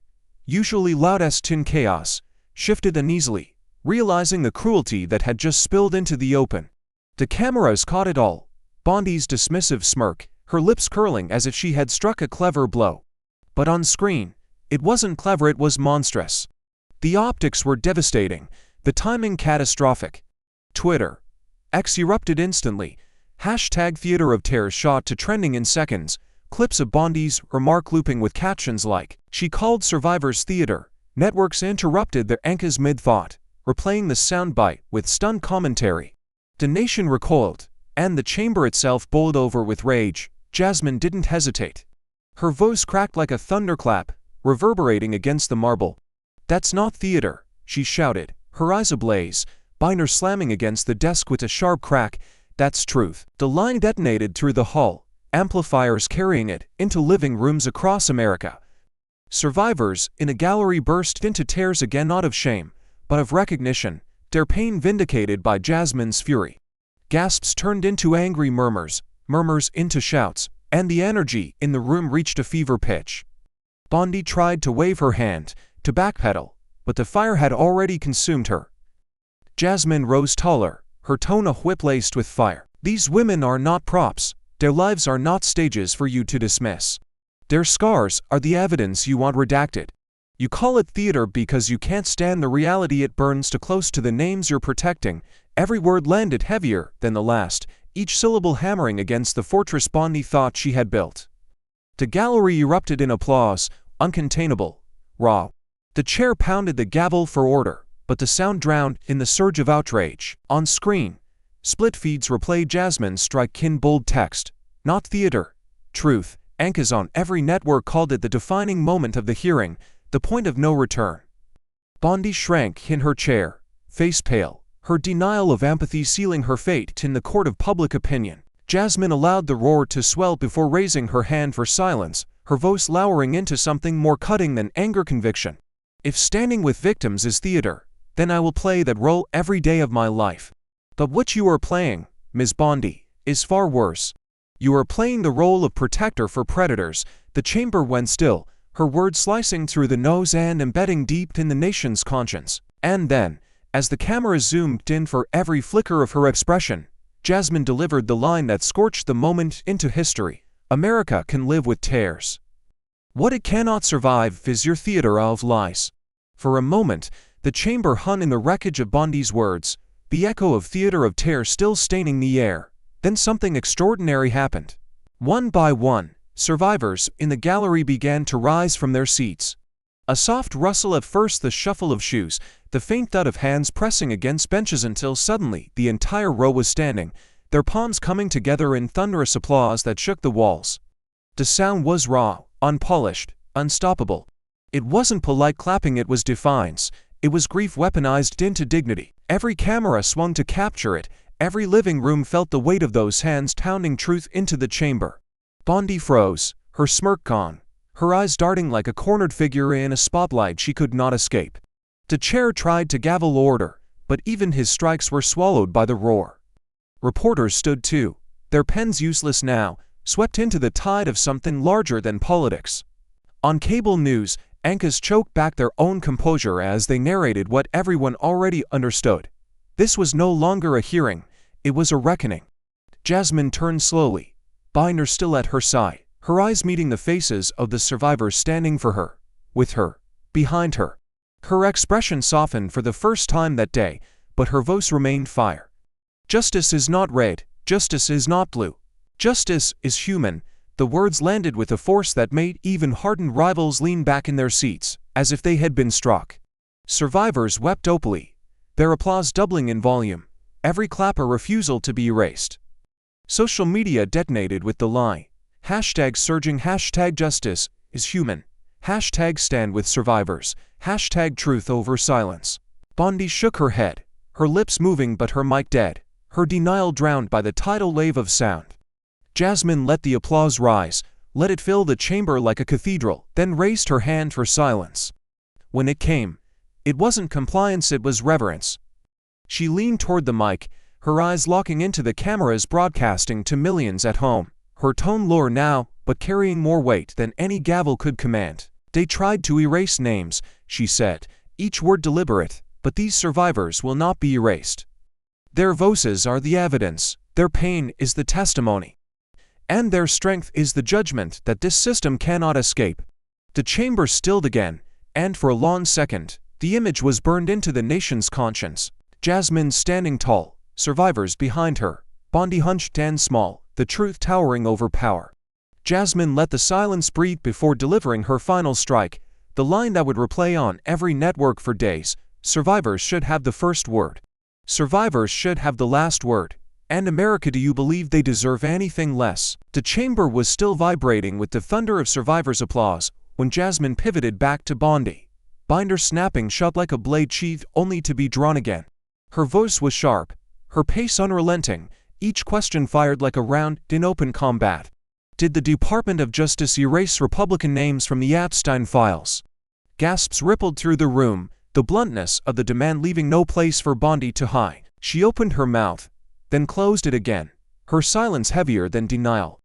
usually loudest in chaos, shifted uneasily, realizing the cruelty that had just spilled into the open. The cameras caught it all. Bondi's dismissive smirk, her lips curling as if she had struck a clever blow. But on screen, it wasn't clever, it was monstrous. The optics were devastating, the timing catastrophic. Twitter X erupted instantly. #Theater of Terror shot to trending in seconds, clips of Bondi's remark looping with captions like, "She called survivors theater." Networks interrupted their anchors mid-thought, replaying the soundbite with stunned commentary. The nation recoiled, and the chamber itself bowled over with rage. Jasmine didn't hesitate. Her voice cracked like a thunderclap, reverberating against the marble. "That's not theater," she shouted, her eyes ablaze, binder slamming against the desk with a sharp crack. "That's truth." The line detonated through the hall, amplifiers carrying it into living rooms across America. Survivors in the gallery burst into tears again, not of shame, but of recognition, their pain vindicated by Jasmine's fury. Gasps turned into angry murmurs, murmurs into shouts, and the energy in the room reached a fever pitch. Bondi tried to wave her hand, to backpedal, but the fire had already consumed her. Jasmine rose taller, her tone a whip laced with fire. "These women are not props. Their lives are not stages for you to dismiss. Their scars are the evidence you want redacted. You call it theater because you can't stand the reality it burns too close to the names you're protecting." Every word landed heavier than the last, each syllable hammering against the fortress Bondi thought she had built. The gallery erupted in applause, uncontainable, raw. The chair pounded the gavel for order, but the sound drowned in the surge of outrage. On screen, split feeds replayed Jasmine's strike-kin bold text, "Not theater, truth." Anchors on every network called it the defining moment of the hearing, the point of no return. Bondi shrank in her chair, face pale, her denial of empathy sealing her fate in the court of public opinion. Jasmine allowed the roar to swell before raising her hand for silence, her voice lowering into something more cutting than anger: conviction. "If standing with victims is theater, then I will play that role every day of my life. But what you are playing, Ms. Bondi, is far worse. You are playing the role of protector for predators." The chamber went still, her words slicing through the nose and embedding deep in the nation's conscience. And then, as the camera zoomed in for every flicker of her expression, Jasmine delivered the line that scorched the moment into history. "America can live with tears. What it cannot survive is your theater of lies." For a moment, the chamber hung in the wreckage of Bondi's words, the echo of theater of tears still staining the air. Then something extraordinary happened. One by one, survivors in the gallery began to rise from their seats. A soft rustle, at first the shuffle of shoes, the faint thud of hands pressing against benches, until suddenly the entire row was standing, their palms coming together in thunderous applause that shook the walls. The sound was raw, unpolished, unstoppable. It wasn't polite clapping, it was defiance. It was grief weaponized into dignity. Every camera swung to capture it. Every living room felt the weight of those hands pounding truth into the chamber. Bondi froze, her smirk gone, her eyes darting like a cornered figure in a spotlight she could not escape. The chair tried to gavel order, but even his strikes were swallowed by the roar. Reporters stood too, their pens useless now, swept into the tide of something larger than politics. On cable news, anchors choked back their own composure as they narrated what everyone already understood. This was no longer a hearing, it was a reckoning. Jasmine turned slowly, binder still at her side, her eyes meeting the faces of the survivors standing for her, with her, behind her. Her expression softened for the first time that day, but her voice remained fire. Justice is not red, justice is not blue. Justice is human. The words landed with a force that made even hardened rivals lean back in their seats, as if they had been struck. Survivors wept openly, their applause doubling in volume, every clap a refusal to be erased. Social media detonated with the lie. Hashtag surging, hashtag justice is human, hashtag stand with survivors, hashtag truth over silence. Bondi shook her head, her lips moving but her mic dead, her denial drowned by the tidal wave of sound. Jasmine let the applause rise, let it fill the chamber like a cathedral, then raised her hand for silence. When it came, it wasn't compliance, it was reverence. She leaned toward the mic, her eyes locking into the cameras broadcasting to millions at home, her tone lower now, but carrying more weight than any gavel could command. They tried to erase names, she said, each word deliberate, but these survivors will not be erased. Their voices are the evidence, their pain is the testimony. And their strength is the judgment that this system cannot escape. The chamber stilled again, and for a long second, the image was burned into the nation's conscience. Jasmine standing tall, survivors behind her, Bondi hunched and small, the truth towering over power. Jasmine let the silence breathe before delivering her final strike, the line that would replay on every network for days. Survivors should have the first word. Survivors should have the last word. And America, do you believe they deserve anything less? The chamber was still vibrating with the thunder of survivors' applause when Jasmine pivoted back to Bondi, binder snapping shut like a blade sheathed only to be drawn again. Her voice was sharp, her pace unrelenting, each question fired like a round in open combat. Did the Department of Justice erase Republican names from the Epstein files? Gasps rippled through the room, the bluntness of the demand leaving no place for Bondi to hide. She opened her mouth, then closed it again, her silence heavier than denial.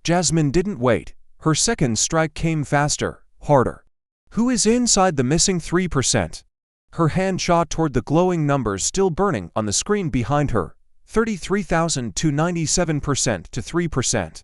Jasmine didn't wait. Her second strike came faster, harder. Who is inside the missing 3%? Her hand shot toward the glowing numbers still burning on the screen behind her, 33,000 to 97% to 3%.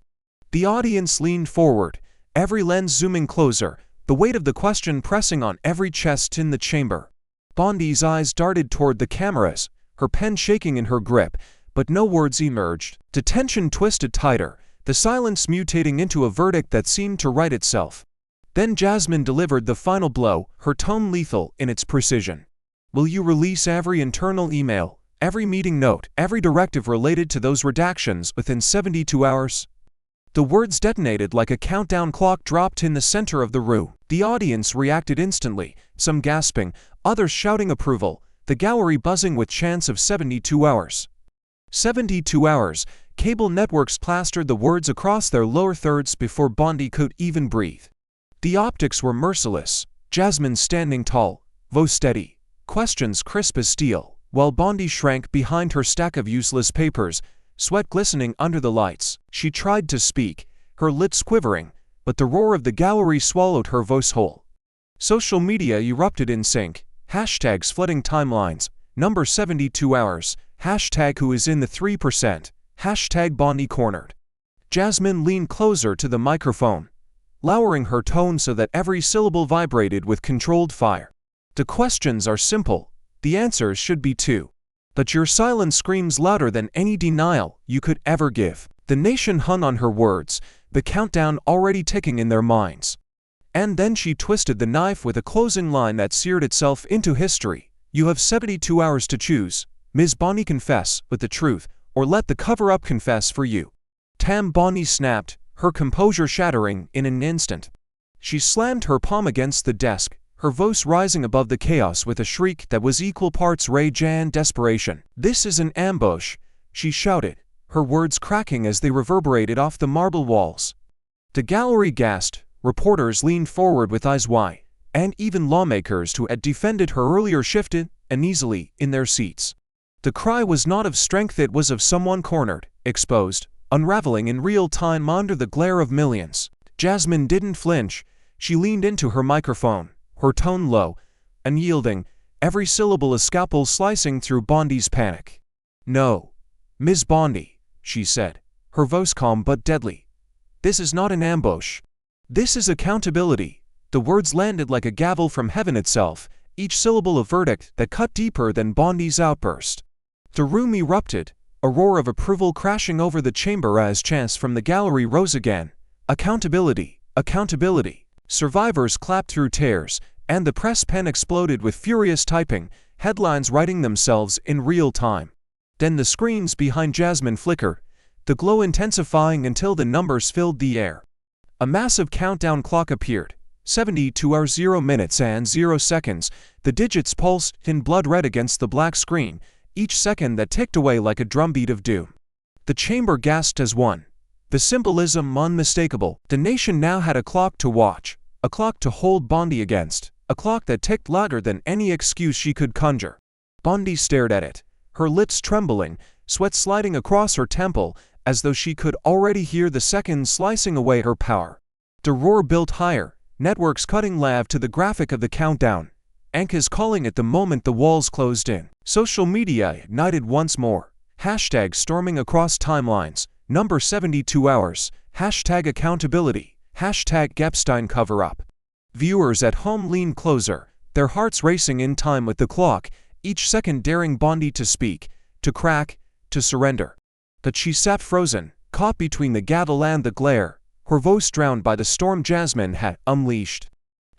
The audience leaned forward, every lens zooming closer, the weight of the question pressing on every chest in the chamber. Bondi's eyes darted toward the cameras, her pen shaking in her grip, but no words emerged. The tension twisted tighter, the silence mutating into a verdict that seemed to write itself. Then Jasmine delivered the final blow, her tone lethal in its precision. Will you release every internal email, every meeting note, every directive related to those redactions within 72 hours? The words detonated like a countdown clock dropped in the center of the room. The audience reacted instantly, some gasping, others shouting approval, the gallery buzzing with chants of 72 hours. 72 hours, cable networks plastered the words across their lower thirds before Bondi could even breathe. The optics were merciless, Jasmine standing tall, voice steady, questions crisp as steel, while Bondi shrank behind her stack of useless papers, sweat glistening under the lights. She tried to speak, her lips quivering, but the roar of the gallery swallowed her voice whole. Social media erupted in sync, hashtags flooding timelines, number 72 hours, hashtag who is in the 3%, hashtag Bondi cornered. Jasmine leaned closer to the microphone, lowering her tone so that every syllable vibrated with controlled fire. The questions are simple, the answers should be too. But your silence screams louder than any denial you could ever give. The nation hung on her words, the countdown already ticking in their minds. And then she twisted the knife with a closing line that seared itself into history. You have 72 hours to choose. Ms. Bondi, confess with the truth, or let the cover-up confess for you. Bondi snapped, her composure shattering in an instant. She slammed her palm against the desk, her voice rising above the chaos with a shriek that was equal parts rage and desperation. This is an ambush, she shouted, her words cracking as they reverberated off the marble walls. The gallery gasped, reporters leaned forward with eyes wide, and even lawmakers who had defended her earlier shifted, uneasily, in their seats. The cry was not of strength, it was of someone cornered, exposed, unraveling in real time under the glare of millions. Jasmine didn't flinch, she leaned into her microphone, her tone low, unyielding, every syllable a scalpel slicing through Bondi's panic. No, Ms. Bondi, she said, her voice calm but deadly. This is not an ambush. This is accountability. The words landed like a gavel from heaven itself, each syllable a verdict that cut deeper than Bondi's outburst. The room erupted, A roar of approval crashing over the chamber as chants from the gallery rose again. Accountability, accountability. Survivors clapped through tears, and the press pen exploded with furious typing, headlines writing themselves in real time. Then the screens behind Jasmine flickered, the glow intensifying until the numbers filled the air. A massive countdown clock appeared. 72 hours 0 minutes and 0 seconds. The digits pulsed in blood red against the black screen, each second that ticked away like a drumbeat of doom. The chamber gasped as one. The symbolism unmistakable. The nation now had a clock to watch, a clock to hold Bondi against, a clock that ticked louder than any excuse she could conjure. Bondi stared at it, her lips trembling, sweat sliding across her temple, as though she could already hear the seconds slicing away her power. The roar built higher, networks cutting live to the graphic of the countdown, anchors calling at the moment the walls closed in. Social media ignited once more, hashtags storming across timelines, number 72 hours, hashtag accountability, hashtag Epstein cover-up. Viewers at home leaned closer, their hearts racing in time with the clock, each second daring Bondi to speak, to crack, to surrender. But she sat frozen, caught between the gavel and the glare, her voice drowned by the storm Jasmine had unleashed.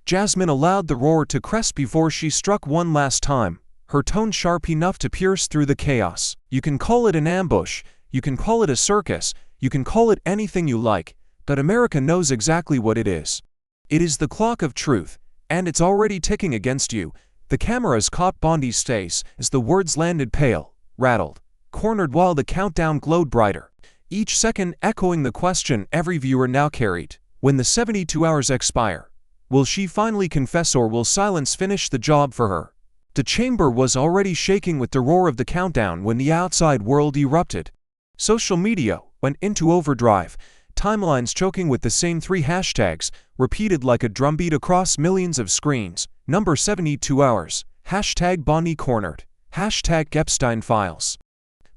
Jasmine allowed the roar to crest before she struck one last time, her tone sharp enough to pierce through the chaos. You can call it an ambush, you can call it a circus, you can call it anything you like, but America knows exactly what it is. It is the clock of truth, and it's already ticking against you. The cameras caught Bondi's face as the words landed pale, rattled, cornered while the countdown glowed brighter, each second echoing the question every viewer now carried. When the 72 hours expire, will she finally confess or will silence finish the job for her? The chamber was already shaking with the roar of the countdown when the outside world erupted. Social media went into overdrive, timelines choking with the same three hashtags, repeated like a drumbeat across millions of screens. Number 72 hours, hashtag Bondi cornered, hashtag Epstein files.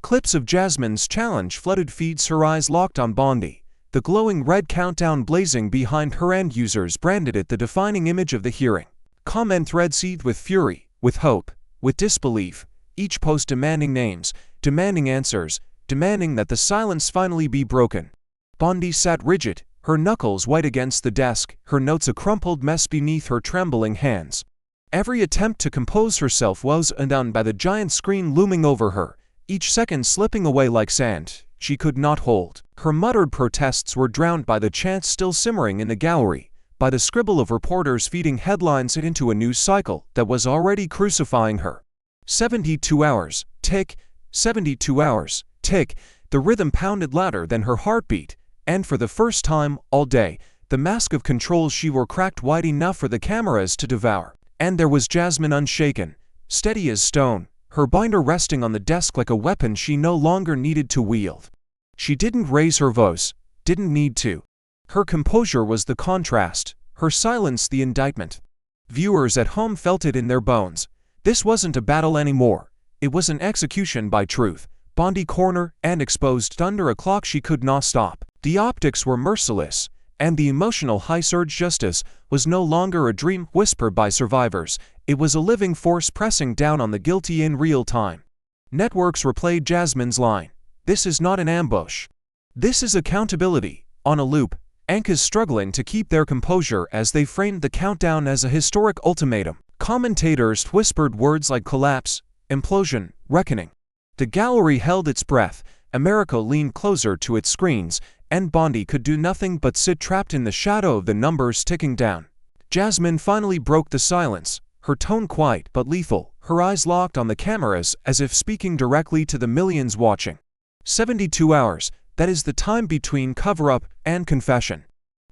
Clips of Jasmine's challenge flooded feeds, her eyes locked on Bondi, the glowing red countdown blazing behind her, and users branded it the defining image of the hearing. Comment threads seethed with fury, with hope, with disbelief, each post demanding names, demanding answers, demanding that the silence finally be broken. Bondi sat rigid, her knuckles white against the desk, her notes a crumpled mess beneath her trembling hands. Every attempt to compose herself was undone by the giant screen looming over her, each second slipping away like sand she could not hold. Her muttered protests were drowned by the chants still simmering in the gallery, by the scribble of reporters feeding headlines into a news cycle that was already crucifying her. 72 hours, tick, 72 hours, tick. The rhythm pounded louder than her heartbeat, and for the first time all day, the mask of control she wore cracked wide enough for the cameras to devour. And there was Jasmine, unshaken, steady as stone, her binder resting on the desk like a weapon she no longer needed to wield. She didn't raise her voice, didn't need to. Her composure was the contrast, her silence the indictment. Viewers at home felt it in their bones. This wasn't a battle anymore, it was an execution by truth. Bondi cornered and exposed under a clock she could not stop. The optics were merciless, and the emotional high-surge justice was no longer a dream whispered by survivors. It was a living force pressing down on the guilty in real time. Networks replayed Jasmine's line, "This is not an ambush. This is accountability," on a loop, anchors struggling to keep their composure as they framed the countdown as a historic ultimatum. Commentators whispered words like collapse, implosion, reckoning. The gallery held its breath, America leaned closer to its screens, and Bondi could do nothing but sit trapped in the shadow of the numbers ticking down. Jasmine finally broke the silence, her tone quiet but lethal, her eyes locked on the cameras as if speaking directly to the millions watching. 72 hours, that is the time between cover-up and confession.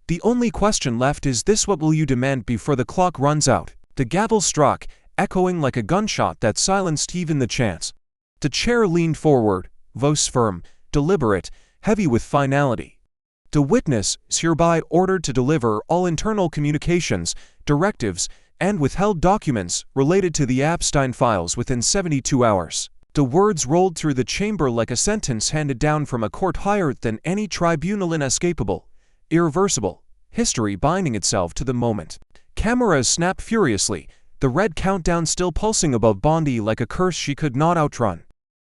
The only question left is this: what will you demand before the clock runs out? The gavel struck, echoing like a gunshot that silenced even the chants. The chair leaned forward, voice firm, deliberate, heavy with finality. The witness is hereby ordered to deliver all internal communications, directives, and withheld documents related to the Epstein files within 72 hours. The words rolled through the chamber like a sentence handed down from a court higher than any tribunal, inescapable, irreversible, history binding itself to the moment. Cameras snapped furiously, the red countdown still pulsing above Bondi like a curse she could not outrun.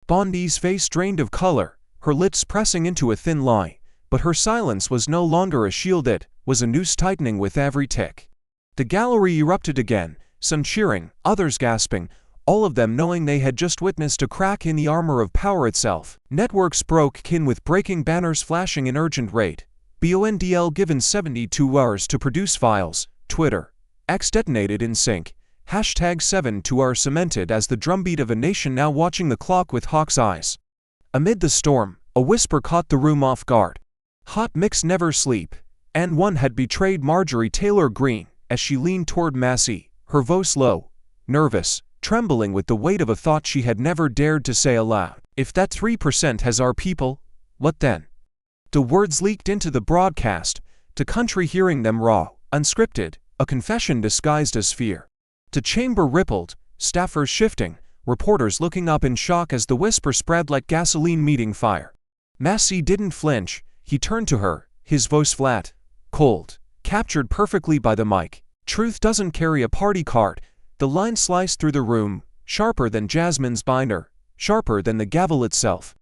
Bondi's face drained of color, her lips pressing into a thin line, but her silence was no longer a shield, it was a noose tightening with every tick. The gallery erupted again, some cheering, others gasping, all of them knowing they had just witnessed a crack in the armor of power itself. Networks broke kin with breaking banners flashing in urgent rate. Bondl given 72 hours to produce files. Twitter. X detonated in sync. #7 to hour cemented as the drumbeat of a nation now watching the clock with hawk's eyes. Amid the storm, a whisper caught the room off guard. Hot mix never sleep. And one had betrayed Marjorie Taylor Greene as she leaned toward Massey, her voice low, nervous, trembling with the weight of a thought she had never dared to say aloud. If that 3% has our people, what then? The words leaked into the broadcast, the country hearing them raw, unscripted, a confession disguised as fear. The chamber rippled, staffers shifting, reporters looking up in shock as the whisper spread like gasoline meeting fire. Massey didn't flinch, he turned to her, his voice flat, cold, captured perfectly by the mic. Truth doesn't carry a party card. The line sliced through the room, sharper than Jasmine's binder, sharper than the gavel itself.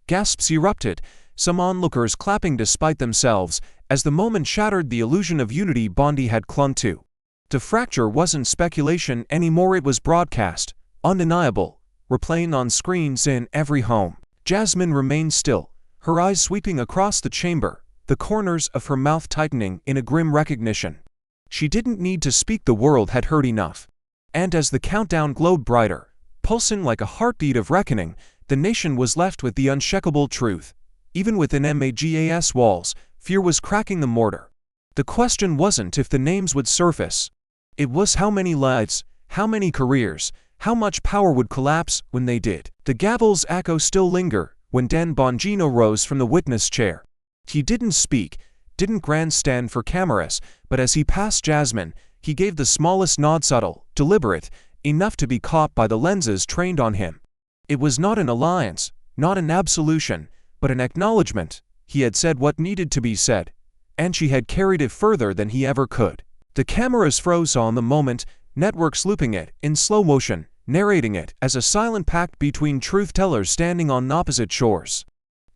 Gasps erupted, some onlookers clapping despite themselves, as the moment shattered the illusion of unity Bondi had clung to. The fracture wasn't speculation anymore, it was broadcast, undeniable, replaying on screens in every home. Jasmine remained still, her eyes sweeping across the chamber, the corners of her mouth tightening in a grim recognition. She didn't need to speak, the world had heard enough. And as the countdown glowed brighter, pulsing like a heartbeat of reckoning, the nation was left with the unshakable truth. Even within MAGAS walls, fear was cracking the mortar. The question wasn't if the names would surface. It was how many lives, how many careers, how much power would collapse when they did. The gavel's echo still lingered when Dan Bongino rose from the witness chair. He didn't speak, didn't grandstand for cameras, but as he passed Jasmine, he gave the smallest nod, subtle, deliberate, enough to be caught by the lenses trained on him. It was not an alliance, not an absolution, but an acknowledgement. He had said what needed to be said, and she had carried it further than he ever could. The cameras froze on the moment, networks looping it in slow motion, narrating it as a silent pact between truth-tellers standing on opposite shores.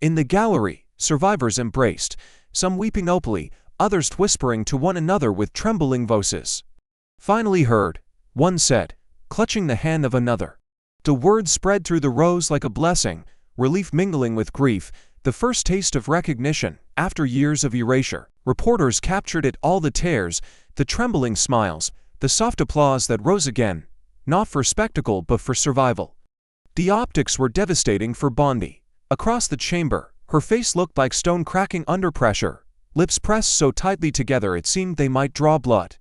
In the gallery, survivors embraced, some weeping openly, others whispering to one another with trembling voices. Finally heard, one said, clutching the hand of another. The words spread through the rows like a blessing, relief mingling with grief, the first taste of recognition, after years of erasure. Reporters captured it all, the tears, the trembling smiles, the soft applause that rose again, not for spectacle but for survival. The optics were devastating for Bondi. Across the chamber, her face looked like stone cracking under pressure, lips pressed so tightly together it seemed they might draw blood.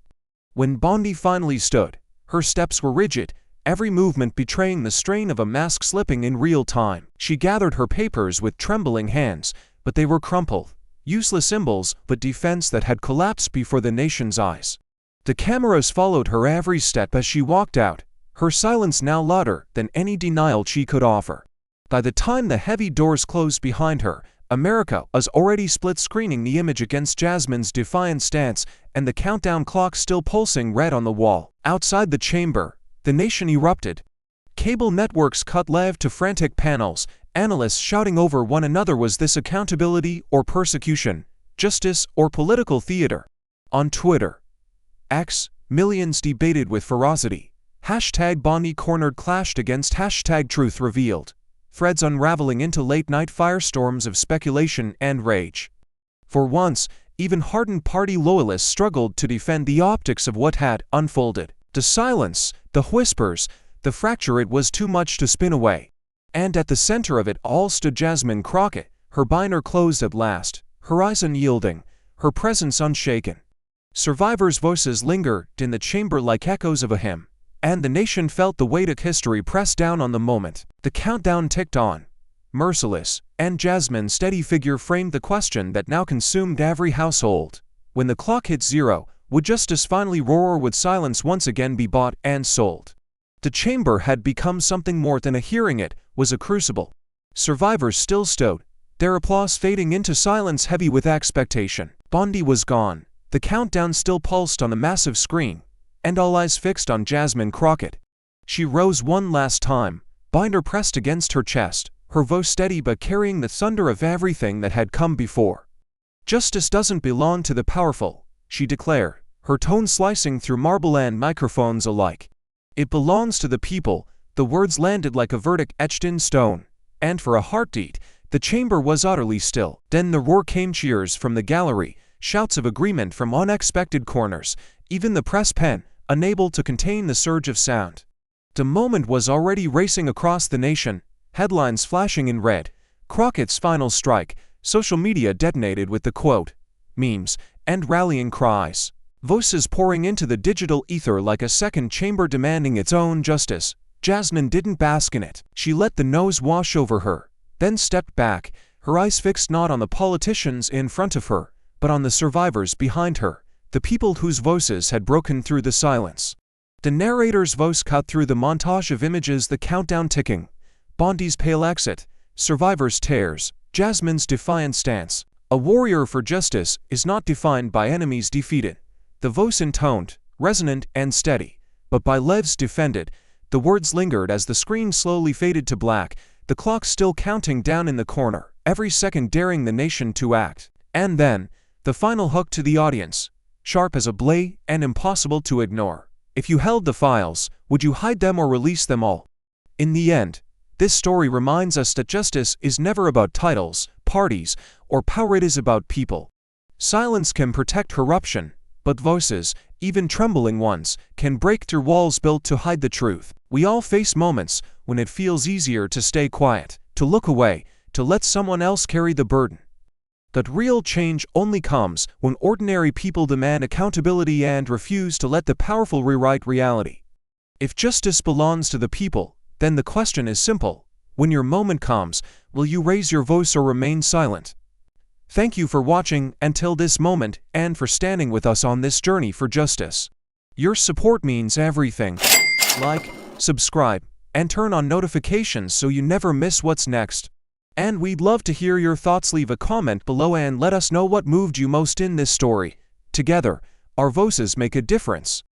When Bondi finally stood, her steps were rigid, every movement betraying the strain of a mask slipping in real time. She gathered her papers with trembling hands, but they were crumpled, useless symbols but defense that had collapsed before the nation's eyes. The cameras followed her every step as she walked out, her silence now louder than any denial she could offer. By the time the heavy doors closed behind her, America was already split-screening the image against Jasmine's defiant stance, and the countdown clock still pulsing red on the wall. Outside the chamber, the nation erupted. Cable networks cut live to frantic panels, analysts shouting over one another, was this accountability or persecution, justice or political theater? On Twitter, X, millions debated with ferocity. #Bondi cornered clashed against #truth revealed. Threads unraveling into late-night firestorms of speculation and rage. For once, even hardened party loyalists struggled to defend the optics of what had unfolded. The silence, the whispers, the fracture, it was too much to spin away. And at the center of it all stood Jasmine Crockett, her binder closed at last, her eyes unyielding, her presence unshaken. Survivors' voices lingered in the chamber like echoes of a hymn, and the nation felt the weight of history press down on the moment. The countdown ticked on, merciless, and Jasmine's steady figure framed the question that now consumed every household. When the clock hit zero, would justice finally roar, or would silence once again be bought and sold? The chamber had become something more than a hearing, it was a crucible. Survivors still stood, their applause fading into silence heavy with expectation. Bondi was gone, the countdown still pulsed on the massive screen, and all eyes fixed on Jasmine Crockett. She rose one last time, binder pressed against her chest, her voice steady but carrying the thunder of everything that had come before. "Justice doesn't belong to the powerful," she declared, her tone slicing through marble and microphones alike. "It belongs to the people." The words landed like a verdict etched in stone, and for a heartbeat, the chamber was utterly still. Then the roar came, cheers from the gallery, shouts of agreement from unexpected corners, even the press pen, unable to contain the surge of sound. The moment was already racing across the nation, headlines flashing in red. Crockett's final strike, social media detonated with the quote, memes, and rallying cries. Voices pouring into the digital ether like a second chamber demanding its own justice. Jasmine didn't bask in it. She let the noise wash over her, then stepped back, her eyes fixed not on the politicians in front of her, but on the survivors behind her, the people whose voices had broken through the silence. The narrator's voice cut through the montage of images, the countdown ticking, Bondi's pale exit, survivors' tears, Jasmine's defiant stance. A warrior for justice is not defined by enemies defeated. The voice intoned, resonant and steady, but by lives defended. The words lingered as the screen slowly faded to black, the clock still counting down in the corner, every second daring the nation to act. And then, the final hook to the audience, sharp as a blade and impossible to ignore. If you held the files, would you hide them or release them all? In the end, this story reminds us that justice is never about titles, parties, or power. It is about people. Silence can protect corruption, but voices, even trembling ones, can break through walls built to hide the truth. We all face moments when it feels easier to stay quiet, to look away, to let someone else carry the burden. But real change only comes when ordinary people demand accountability and refuse to let the powerful rewrite reality. If justice belongs to the people, then the question is simple. When your moment comes, will you raise your voice or remain silent? Thank you for watching until this moment and for standing with us on this journey for justice. Your support means everything. Like, subscribe, and turn on notifications so you never miss what's next. And we'd love to hear your thoughts. Leave a comment below and let us know what moved you most in this story. Together, our voices make a difference.